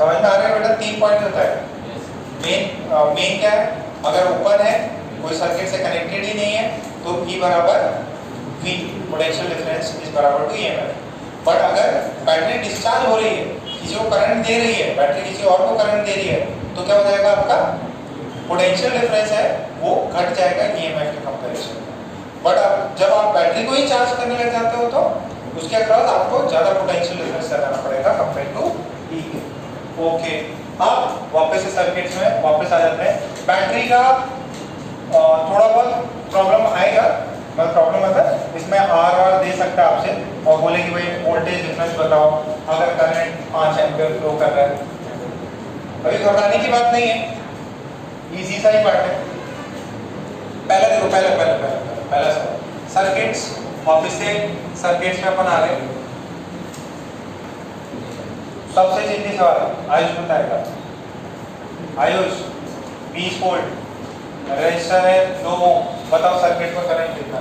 A: समझ में आ रहा है बेटा, 3 पॉइंट होता है। मेन क्या है, अगर ओपन है, कोई सर्किट से कनेक्टेड ही नहीं है, तो E बराबर V, पोटेंशियल डिफरेंस इज बराबर टू EMF। बट अगर बैटरी डिस्चार्ज हो रही है, किसी को करंट दे रही है, बैटरी किसी और को करंट दे रही है, तो क्या हो जाएगा, आपका पोटेंशियल डिफरेंस है वो घट जाएगा EMF के कंपैरिजन में। बट अब जब आप बैटरी को ही चार्ज करने लग जाते हो तो उसके अक्रॉस आपको ज्यादा पोटेंशियल डिफरेंस लगाना पड़ेगा कंपेयर टू E के। ओके, अब वापस से सर्किट्स में वापस आ जाते हैं। बैटरी का थोड़ा बहुत प्रॉब्लम आएगा, मतलब प्रॉब्लम मतलब इसमें आर दे सकता है आपसे और बोले कि भाई वोल्टेज डिफरेंस बताओ, अगर करंट 5 एम्पीयर फ्लो कर रहा है। अभी घबराने की बात नहीं है, इजी सा ही बात है। पहला देखो, पहला सवाल सर्किट्स, वापस से सर्किट्स में अपन आ रहे हैं। सबसे सीधी सवाल आयुष बताएगा। आयुष 20 वोल्ट रेजिस्टर है 2 ओम, बताओ सर्किट में करंट कितना,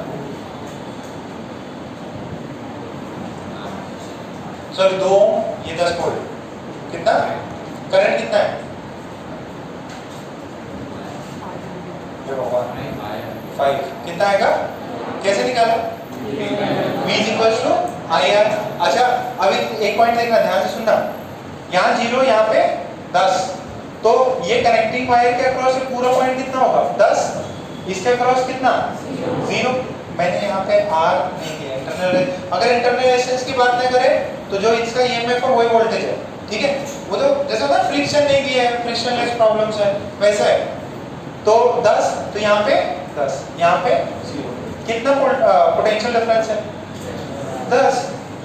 A: सॉरी 2 ओम, ये 10 वोल्ट, कितना करंट कितना है? 5। कितना आएगा? कैसे निकाला? V is equals to IR। अच्छा अभी एक पॉइंट देखना, ध्यान से सुनना, यहाँ 0 यहाँ पे 10, तो ये कनेक्टिंग वायर के अक्रॉस से पूरा पॉइंट कितना होगा? 10। इसके अक्रॉस कितना? 0। मैंने यहाँ पे R नहीं किया, इंटरनल। अगर इंटरनल रेजिस्टेंस की बात नहीं करें तो जो इसका EMF है वही वोल्टेज है, ठीक है। वो तो जैसा ना फ्रिक्शन नहीं किया है, फ्रिक्शनलेस प्रॉब्लम्स है, वैसा है। तो 10, तो यहाँ पे 10, यहाँ पे 0। कितना पोटेंशियल डिफरेंस है? 10।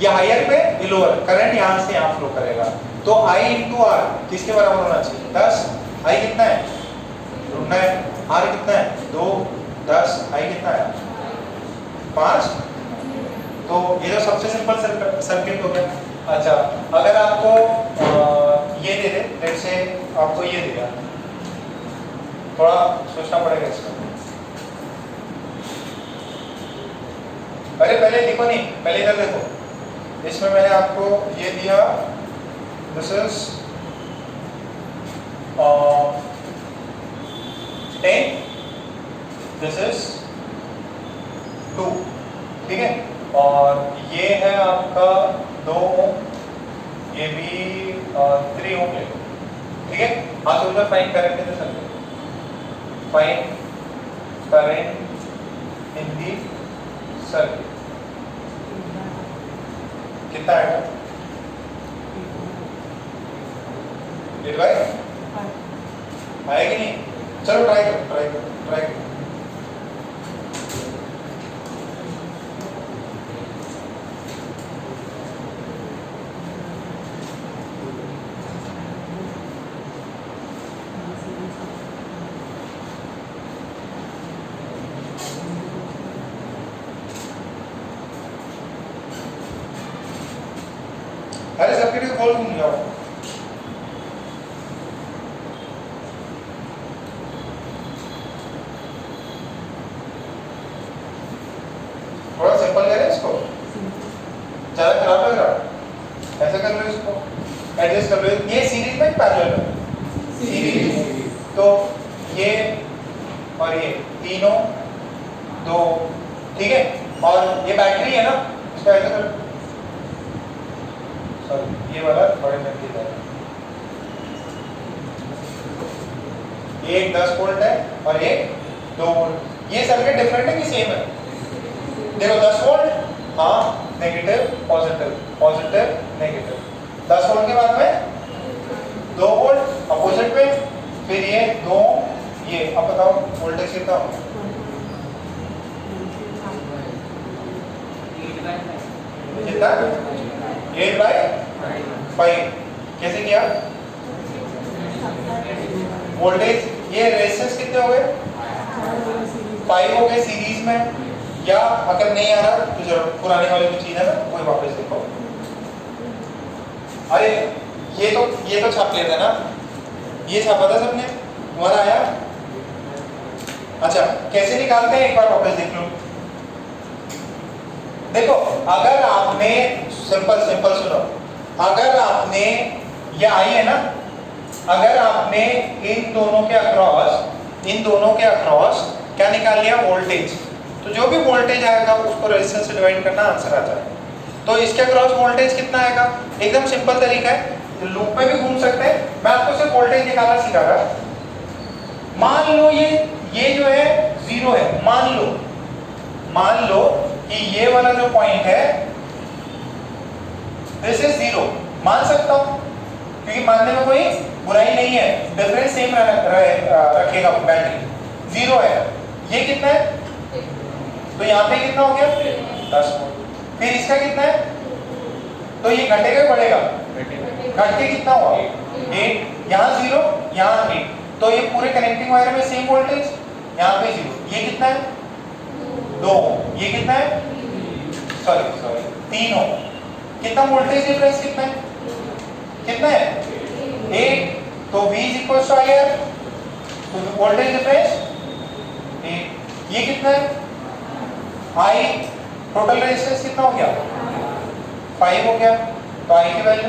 A: ये हायर पे, ये लोअर, करंट यहाँ से यहाँ फ्लो करेगा, तो I इंटू R किसके बराबर होना चाहिए? 10। I कितना है? ढूंढना है। R कितना है? 2, 10। I कितना है? 5। तो ये तो सबसे सिंपल सर्किट हो गया। अच्छा अगर आपको ये दे दे, लेट्स से आपको ये दिया, थोड़ा सोचना पड़ेगा इसमें। अरे पहले लिखो नहीं, पहले इधर देखो। इसमें मैंने आपको ये दिया, दिस इज 10, दिस इज 2, ठीक है। और ये है आपका 2 ओम, ये भी 3 ओम ले लो, ठीक है। आप सोचो फाइंड करंट कैसे सकते, find current in the circuit, कितना आएगा? 8 बाई आएगा कि नहीं? चलो ट्राई करो, ट्राई करो, ट्राई करो। अरे सर्किट को खोल दूंगी जाओ। थोड़ा सिंपल करें इसको, ज्यादा खराब लग रहा, ऐसा कर लो, इसको एडजस्ट कर लो। ये सीरीज में पैरेलल है, सीरीज, तो ये और ये तीनों 2, ठीक है। और ये बैटरी है ना, इसको ऐसा कर, सॉरी ये वाला बड़े में दिया है, एक 10 वोल्ट है और एक 2 वोल्ट। ये सर्किट डिफरेंट है कि सेम है? देखो 10 वोल्ट, हाँ negative positive, positive negative. 10 volt के बाद में 2 वोल्ट अपोजिट पे, फिर ये 2, ये अब बताओ वोल्टेज कितना होगा? 8/5। कैसे किया? वोल्टेज, ये रेजिस्टेंस कितने हो गए? 5 हो गए सीरीज में। या अगर नहीं आ रहा तो जरूर पुराने वाले जो चीज है ना वही वापस देखो। अरे ये तो छाप लिया था ना, ये छापा था सबने, तुम्हारा आया? अच्छा कैसे निकालते हैं एक बार वापस देख लो। देखो अगर आपने सिंपल सुनो, अगर आपने ये आई है ना, अगर आपने इन दोनों के अक्रॉस क्या निकाल लिया? वोल्टेज। तो जो भी वोल्टेज आएगा उसको रेजिस्टेंस से डिवाइड करना, आंसर आ जाएगा। तो इसके अक्रॉस वोल्टेज कितना आएगा? एकदम सिंपल तरीका है, लूप में भी घूम सकते हैं। मैं आपको सिर्फ वोल्टेज निकालना सिखा रहा। मान लो ये जो है 0 है, मान लो कि ये वाला जो पॉइंट है दिस इज 0, मान सकता हूं क्योंकि मानने में कोई बुराई नहीं है, डिफरेंस सेम रखेगा बैटरी। 0 है, ये कितना है? तो यहाँ पे कितना हो गया? 10 वोल्ट। फिर इसका कितना है? तो ये घटेगा बढ़ेगा? घट के कितना हुआ? 8। यहाँ 0, यहाँ 8, तो ये पूरे कनेक्टिंग वायर में सेम वोल्टेज, यहाँ पे 0। ये कितना है? 2। ये कितना है? सॉरी 3 हो। कितना वोल्टेज डिफरेंस कितना है? कितना है? 8। तो V is equal to IR, तो वोल्टेज डिफरेंस 8। ये कितना है? I टोटल रेजिस्टेंस कितना हो गया? 5 हो गया। तो I की वैल्यू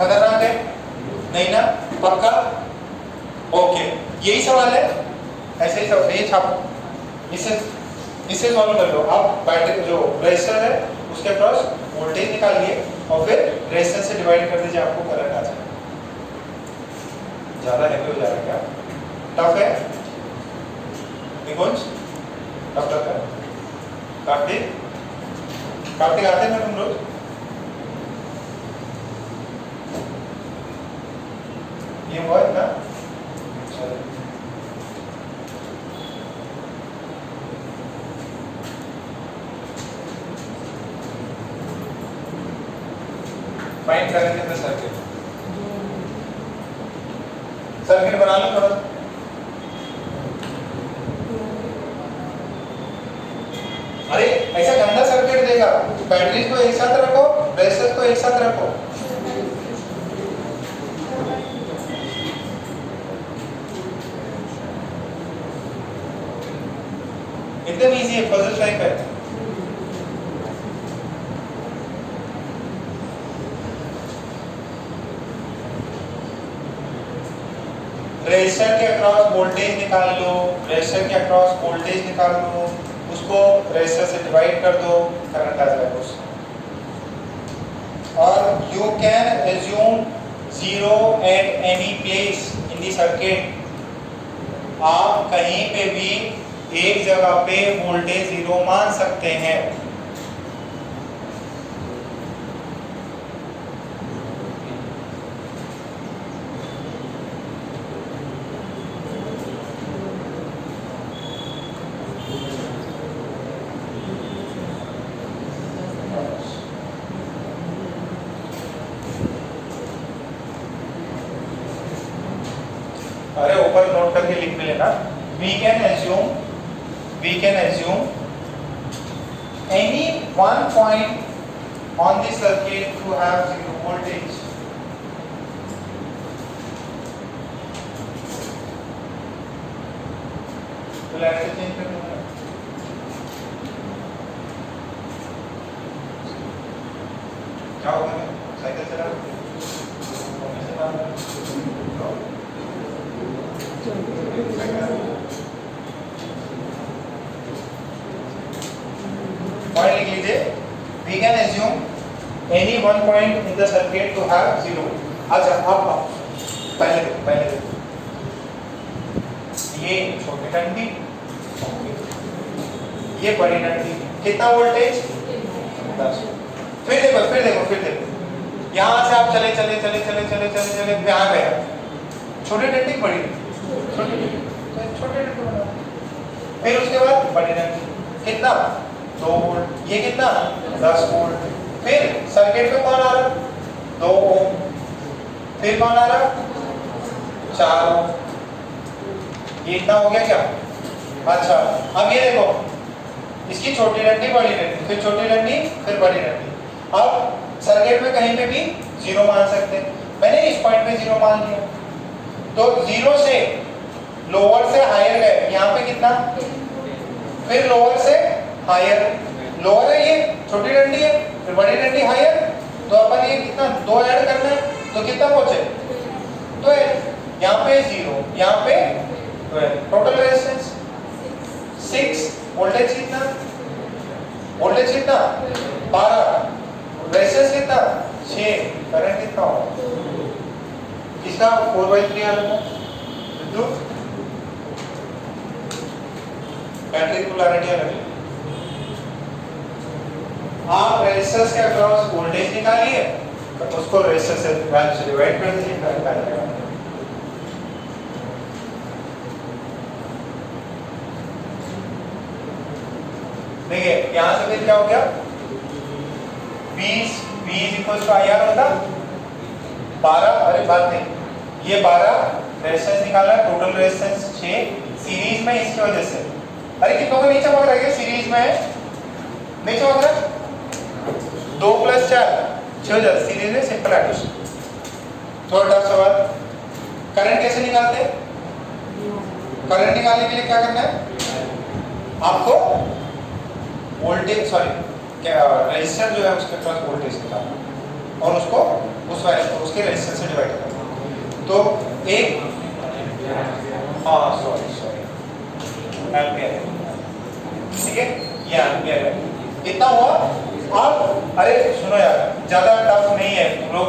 A: खतरनाक है? नहीं ना? पक्का? ओके, यही सवाल है, ऐसे ही सवाल, ये छापो, इससे सॉल्व कर लो। आप बैटरी जो रेजिस्टर है उसके अक्रॉस वोल्टेज निकालिए और फिर रेजिस्टेंस से डिवाइड कर दीजिए, आपको करंट आ जाएगा। ज्यादा हैवी हो जाएगा क्या? टफ है निकुंज? टफ है? कार्तिक आते हैं ना तुम रोज? ये हुआ ना? चलो फाइंड करेंगे तो सर्किट बना लो थोड़ा। अरे ऐसा गंदा सर्किट देगा, बैटरीज को एक साथ रखो, रेजिस्टर्स को एक साथ रखो। एकदम इजी है, पजल टाइप है। रेजिस्टर के अक्रॉस वोल्टेज निकाल लो, रेजिस्टर के अक्रॉस वोल्टेज निकाल लो, उसको रेजिस्टर से डिवाइड कर दो, करंट आ जाएगा उससे। और you can assume zero at any place in the circuit. आप कहीं पे भी एक जगह पे वोल्टेज जीरो मान सकते हैं। अरे ऊपर नोट करके लिख भी लेना। We can assume any one point on the circuit to have zero voltage. तो लाइट से चेंज कर दूंगा। क्या होगा? साइकिल चला पॉइंट लिख लीजिए। We can assume any one point in the circuit to have zero. अच्छा अब पहले देखो ये छोटी डंडी, ये बड़ी डंडी, कितना वोल्टेज? 10। फिर देखो यहाँ से आप चले यहाँ गया, छोटे डंडी बड़ी छोटे डंडी बना, फिर उसके बाद बड़ी डंडी, कितना? 2 वोल्ट, ये कितना? 10 वोल्ट। फिर सर्किट में कौन आ रहा? 2 ओम। फिर कौन आ रहा? 4 ओम। ये इतना हो गया क्या? अच्छा अब ये देखो, इसकी छोटी डंडी बड़ी डंडी, फिर छोटी डंडी, फिर बड़ी डंडी। अब सर्किट में कहीं पे भी जीरो मान सकते हैं। मैंने इस पॉइंट पे जीरो मान लिया, तो जीरो से लोअर से हायर गए, यहाँ पे कितना? फिर लोअर से हायर, लोअर है ये छोटी डंडी है, फिर बड़ी डंडी हायर, तो अपन ये कितना 2 ऐड करना है, तो कितना पहुंचे? तो यहाँ पे 0, यहाँ पे 12, टोटल रेजिस्टेंस 6, वोल्टेज कितना? 12, रेजिस्टेंस कितना? 6, करंट कितना होगा? किसका 4/3 आ रहा है? विद्युत बैटरी पोलैरिटी अलग है। आप रेजिस्टर्स के अक्रॉस वोल्टेज निकालिए, तो उसको रेजिस्टर से वैल्यू से डिवाइड कर दीजिए, करंट आ जाएगा। देखिए यहां से फिर क्या हो गया? V इक्वल टू IR होता 12, अरे बात नहीं, ये 12 रेजिस्टेंस निकाला, टोटल रेजिस्टेंस 6 सीरीज में, इसकी वजह से अरे कितनों का नीचे चमक रहा है? सीरीज में है, नहीं चमक रहा? 2 + 4 6 हो जाता, सीरीज में सिंपल एडिशन। थोड़ा टफ सवाल। करंट कैसे निकालते हैं? करंट निकालने के लिए क्या करना है आपको? वोल्टेज, सॉरी क्या, रेजिस्टर जो है उसके पास वोल्टेज निकालना। और उसको उस वैल्यू को उसके रेजिस्टेंस से डिवाइड करना। तो एक सॉरी एम्पियर है, ठीक है, ये एम्पियर है, कितना हुआ। अब अरे सुनो यार, ज्यादा टफ नहीं है, तुम लोग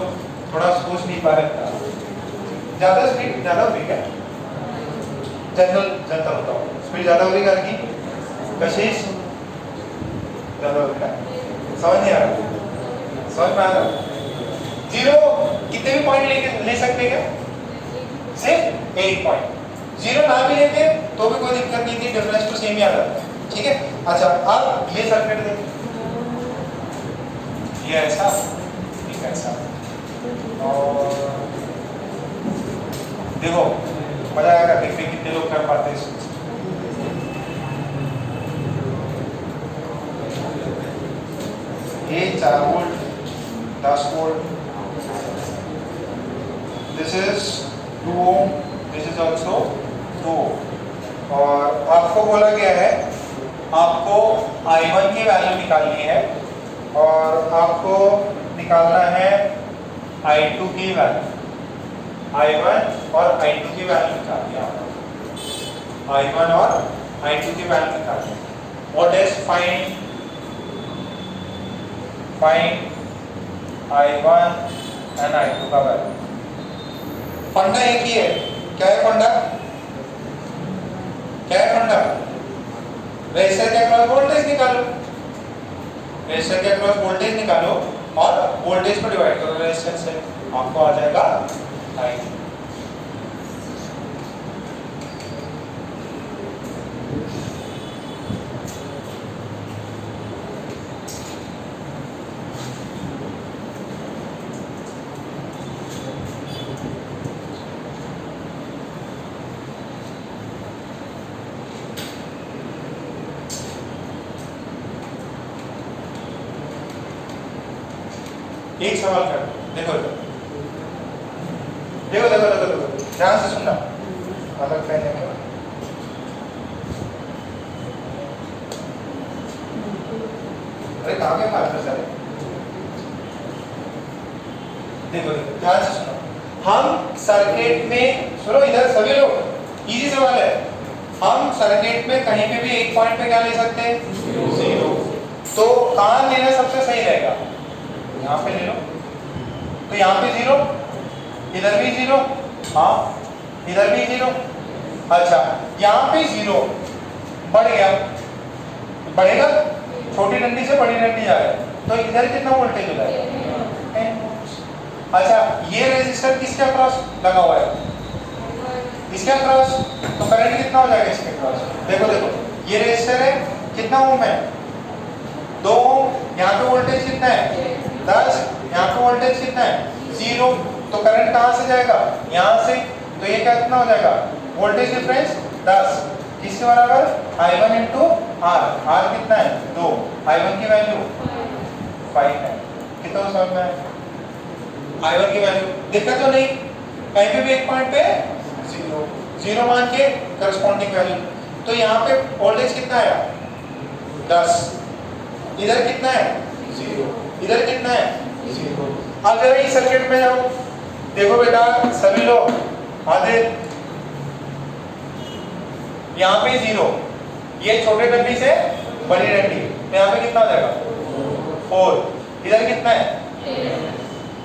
A: थोड़ा सोच नहीं पा रहे, ज्यादा स्पीड ज्यादा होगी क्या, जनता बताओ, स्पीड ज्यादा होगी गाड़ी की, कशिश ज्यादा होगा, समझ नहीं आ रहा, समझ में आ रहा। जीरो कितने भी पॉइंट ले सकते क्या, सिर्फ 8 पॉइंट, जीरो ना भी लेते तो भी कोई दिक्कत नहीं थी, डिफरेंस तो सेम ही आ जाता है, ठीक है। अच्छा अब ये सर्किट देखो, ये ऐसा, ठीक है ऐसा, और देखो मजा आएगा देखते कितने लोग कर पाते हैं। ये 4 volt, 10 volt, this is 2 ohm, this is also 2 ohm, और आपको बोला गया है आपको I1 की वैल्यू निकालनी है और आपको निकालना है I2 की वैल्यू, I1 और I2 की वैल्यू निकालनी है आपको, I1 और I2 की वैल्यू निकालनी है। What is find I1 and I2 का वैल्यू। फंडा एक ही है, क्या है फंडा, क्या है फंडा, रेजिस्टर के अक्रॉस वोल्टेज निकालो, रेजिस्टर के अक्रॉस वोल्टेज निकालो और वोल्टेज को डिवाइड करो रेजिस्टेंस से, आपको आ जाएगा I। एक सवाल कर, देखो देखो देखो देखो देखो ध्यान से सुनना, अलग पेन है मेरा, अरे कहाँ के मार्कर सारे, देखो देखो ध्यान से सुनो, हम सर्किट में, सुनो इधर सभी लोग, इजी सवाल है, हम सर्किट में कहीं पे भी एक पॉइंट पे क्या ले सकते हैं, जीरो, तो कहाँ लेना सबसे सही रहेगा, यहाँ पे ले लो, तो यहाँ पे जीरो, इधर भी जीरो, हाँ इधर भी जीरो, अच्छा यहाँ पे जीरो बढ़ गया, बढ़ेगा, छोटी डंडी से बड़ी डंडी जा रहा है, तो इधर कितना वोल्टेज हो जाएगा, 10 वोल्ट। अच्छा ये रेजिस्टर किसके अक्रॉस लगा हुआ है, इसके अक्रॉस, तो करंट कितना हो जाएगा इसके अक्रॉस, देखो देखो ये रेजिस्टर है, कितना ओम है, 2 ओम, यहाँ पे वोल्टेज कितना है 10, यहाँ पे वोल्टेज कितना है 0, तो करंट कहाँ से जाएगा, यहाँ से, तो ये क्या कितना हो जाएगा, वोल्टेज डिफरेंस 10, किसके बराबर, I1 इंटू R, R कितना है 2, I1 की वैल्यू 5 है, कितना समझ में आया, I1 की वैल्यू देखा तो नहीं, कहीं पे भी एक पॉइंट पे 0, 0 मान के करस्पॉन्डिंग वैल्यू, तो यहाँ पे वोल्टेज कितना आया 10, इधर कितना है 0, इधर कितना है 0। अगर इस सर्किट में जाओ, देखो बेटा सभी लोग आधे, यहाँ पे 0, ये छोटे डंडी से बड़ी डंडी, तो यहाँ पे कितना हो जाएगा 4, इधर कितना है,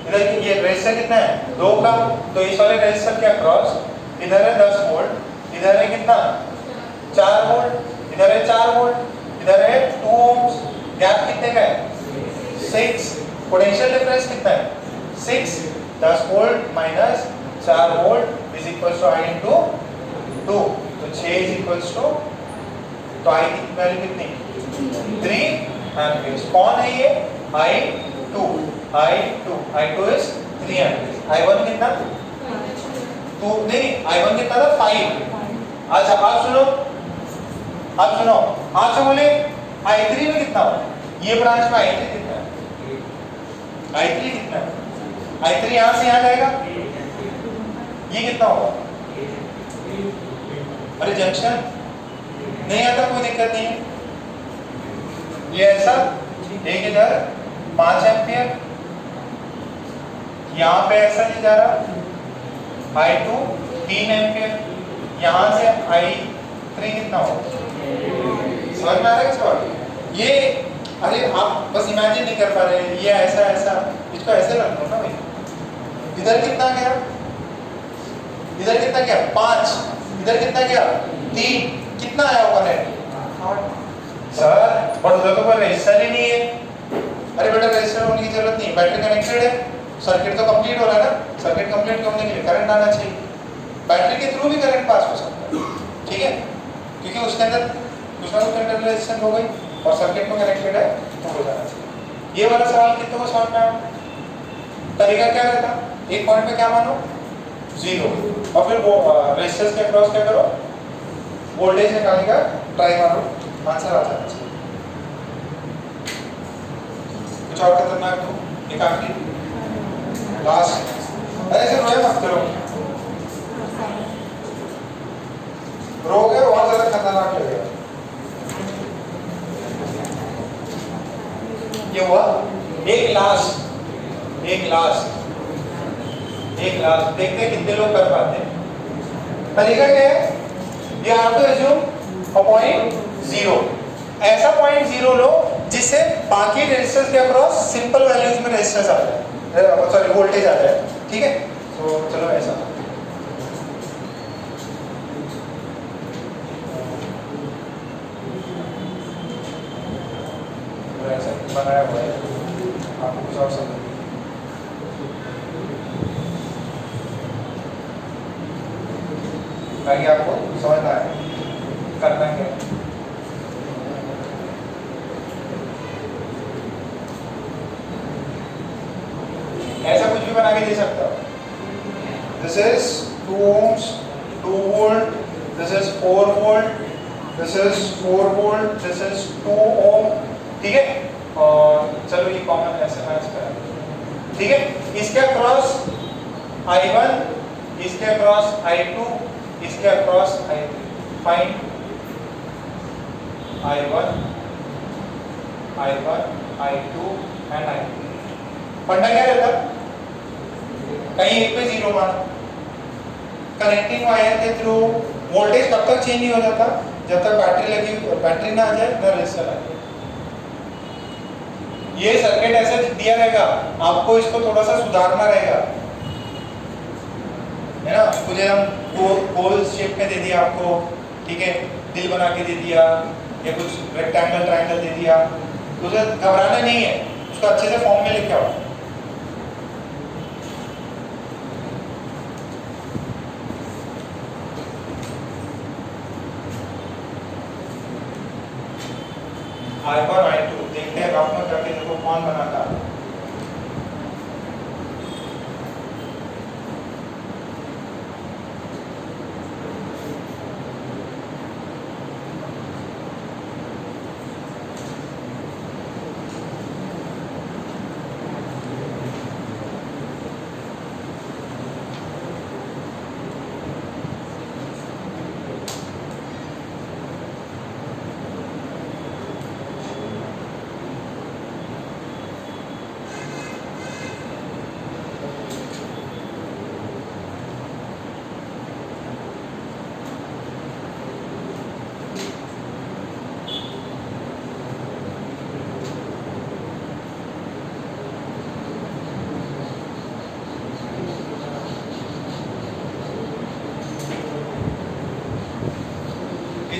A: इधर ये रेजिस्टर कितना है 2 का, तो इस वाले रेजिस्टर के अक्रॉस इधर है 10 वोल्ट, इधर है कितना 4 वोल्ट, इधर है 4 वोल्ट, इधर है 2 ओम्स, गैप कितने का है 6, पोटेंशियल डिफरेंस कितना है 6, 10 volt minus 4 volt is equal to I into 2, तो 6 इज इक्वल टू, तो I की वैल्यू कितनी 3 एम्पियर, कौन है ये I2 इज 3 एम्पियर, I1 कितना 2, नहीं I1 कितना था 5। अच्छा आप सुनो, आप सब बोले I3 में कितना हो, ये ब्रांच में I3 कितना है, I3 कितना है, I3 यहाँ से यहाँ जाएगा, ये कितना होगा, अरे जंक्शन नहीं आता कोई दिक्कत नहीं है, ये ऐसा, एक इधर 5 एम्पियर, यहाँ पे ऐसा नहीं जा रहा, I2 3 एम्पियर, यहाँ से I3 कितना हो, समझ में आ रहा है सवाल? ये अरे आप बस इमेजिन नहीं कर पा रहे, ये ऐसा ऐसा, इसको ऐसे रख लो ना भाई। इधर कितना गया, इधर कितना गया 5, इधर कितना गया 3, कितना आया होगा नेट? सर बट उधर तो कोई रेजिस्टर ही नहीं है। अरे बेटा रेजिस्टर होने की जरूरत नहीं, बैटरी कनेक्टेड है, सर्किट तो कंप्लीट हो रहा है ना। सर्किट कंप्लीट होने के लिए करंट आना चाहिए, बैटरी के थ्रू भी करंट पास हो सकता है, ठीक है, क्योंकि उसके अंदर कुछ ना कुछ इंटरनल रेजिस्टेंस हो गई और सर्किट में कनेक्टेड है तो हो जाना चाहिए। ये वाला सवाल कितने को समझ में आया? तरीका क्या रहता, एक पॉइंट पे क्या मानो 0 और फिर वो रेजिस्टेंस के अक्रॉस क्या करो, वोल्टेज निकालने का ट्राई मारो, आंसर आ जाना चाहिए। कुछ और खतरनाक तो एक आखिरी लास्ट, अरे ऐसे रोए मत करो, रोगे और ज्यादा खतरनाक लगेगा। ये हुआ एक लास्ट, देखते हैं कितने लोग कर पाते हैं। तरीका क्या है, ये आपको एज्यूम पॉइंट 0, ऐसा पॉइंट 0 लो जिससे बाकी रेजिस्टेंस के अक्रॉस सिंपल वैल्यूज में रेजिस्टेंस आ जाए, सॉरी वोल्टेज आ जाए, ठीक है। तो चलो ऐसा बनाया हुआ है, आपको कुछ और समझ ताकि आपको समझ में आए करना क्या है। ऐसा कुछ भी बना के दे सकता हो, this is 2 ohms 2 volt, this is 4 volt, this is 4 volt, this is 2 ohm, ठीक है। और चलो ये कॉमन एसएमएस करा, ठीक है। इसके अक्रॉस I1, इसके अक्रॉस I2, इसके across I3, find I1, I2 and I3। फंडा क्या रहता, कहीं एक पे 0 माना, कनेक्टिंग वायर के थ्रू वोल्टेज कब तक चेंज नहीं हो जाता, जब तक बैटरी लगी, बैटरी ना आ जाए ना रेजिस्टर आ जाए। ये सर्किट ऐसे दिया रहेगा, आपको इसको थोड़ा सा सुधारना रहेगा, है ना। कुछ हम गोल शेप में दे दिया आपको, ठीक है, दिल बना के दे दिया या कुछ रेक्टेंगल ट्रायंगल दे दिया, तो उसे घबराना नहीं है, उसको अच्छे से फॉर्म में लिख के आओ। I1 I2 देखते हैं रफ में करके देखो कौन बनाता है।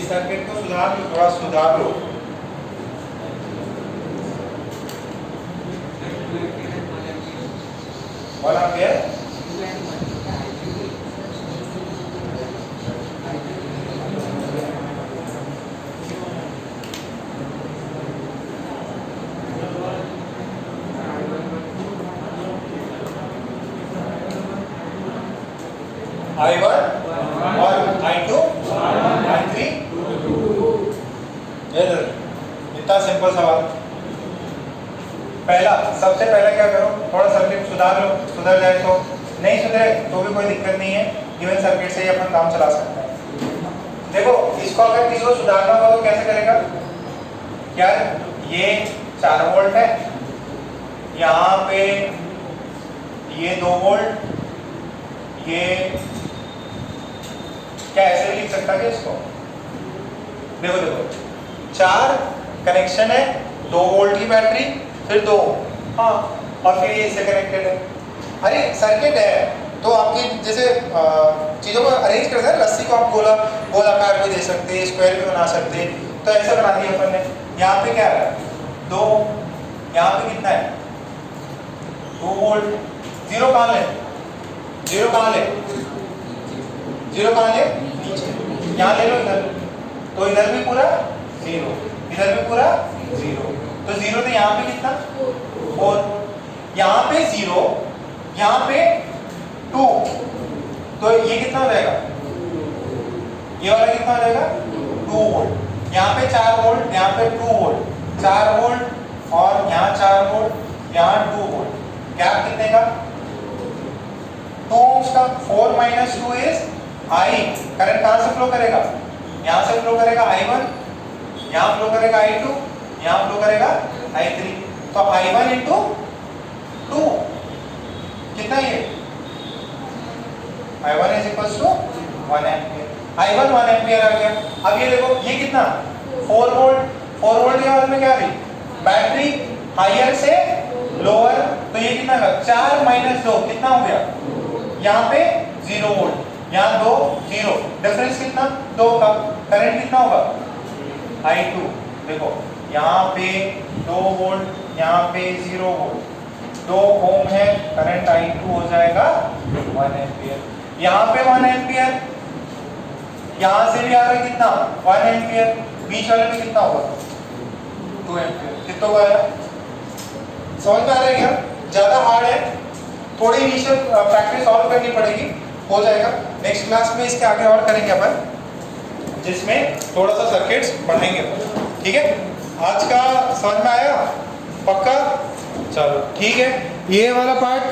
A: सर्किट को सुधार लो, थोड़ा सुधार लो। और आप क्या I1 और I2 I3, इतना सिंपल सवाल। पहला, सबसे पहले क्या करो, थोड़ा सर्किट सुधार लो, सुधर जाए तो, नहीं सुधरे तो भी कोई दिक्कत नहीं है, गिवन सर्किट से ही अपन काम चला सकते हैं। देखो इसको अगर किसी को सुधारना होगा तो कैसे करेगा, क्या ये 4 वोल्ट है, यहाँ पे ये 2 वोल्ट, ये क्या ऐसे भी लिख सकता क्या इसको? देखो देखो 4 कनेक्शन है, 2 वोल्ट की बैटरी, फिर 2, हाँ, और फिर ये इससे कनेक्टेड है। अरे सर्किट है तो आपकी जैसे चीज़ों को अरेंज करते हैं, रस्सी को आप गोलाकार भी दे सकते हैं, स्क्वायर भी बना सकते हैं, तो ऐसा बना दिया अपन ने। यहाँ पे क्या है 2, यहाँ पे कितना है 2 वोल्ट। जीरो कहाँ ले, जीरो कहाँ ले, जीरो कहाँ ले, यहाँ ले लो इधर, तो इधर भी पूरा 0, इधर भी पूरा 0, तो 0 तो यहाँ पे कितना 4, यहाँ पे 0, यहाँ पे 2, तो ये कितना हो जाएगा, ये वाला कितना हो जाएगा 2 वोल्ट। यहाँ पे 4 वोल्ट, यहाँ पे 2 वोल्ट, 4 वोल्ट और यहाँ 4 वोल्ट, यहाँ 2 वोल्ट, गैप कितने का 2 ohms का। 4 minus 2 is I। करंट कहाँ से फ्लो करेगा, यहाँ से फ्लो करेगा I1, यहाँ फ्लो करेगा I2, यहाँ फ्लो करेगा I3, तो I1 into 2 कितना ये I1 is equals to 1 ampere. I1 1 ampere आ गया। अब ये देखो ये कितना 4 वोल्ट, 4 वोल्ट के बाद में क्या रही बैटरी हायर से लोअर, तो ये कितना होगा 4 minus 2 कितना हो गया, यहाँ पे 0 वोल्ट, यहाँ 2 0, डिफरेंस कितना 2 का। करंट कितना होगा I2, देखो यहाँ पे 2 वोल्ट, यहाँ पे 0 वोल्ट, 2 ओम है, करंट I2 हो जाएगा 1 एम्पियर। यहाँ पे 1 एम्पियर, यहाँ से भी आ रहा है कितना 1 एम्पियर, बीच वाले में कितना होगा 2 एम्पियर। कितना होगा यार, समझ में आ रहा है क्या? ज्यादा हार्ड है, थोड़ी इनिशियल प्रैक्टिस और करनी पड़ेगी, हो जाएगा। नेक्स्ट क्लास में इसके आगे और करेंगे अपन, जिसमें थोड़ा सा सर्किट्स बढ़ाएंगे, ठीक है। आज का समझ में आया पक्का, चलो ठीक है। ये वाला पार्ट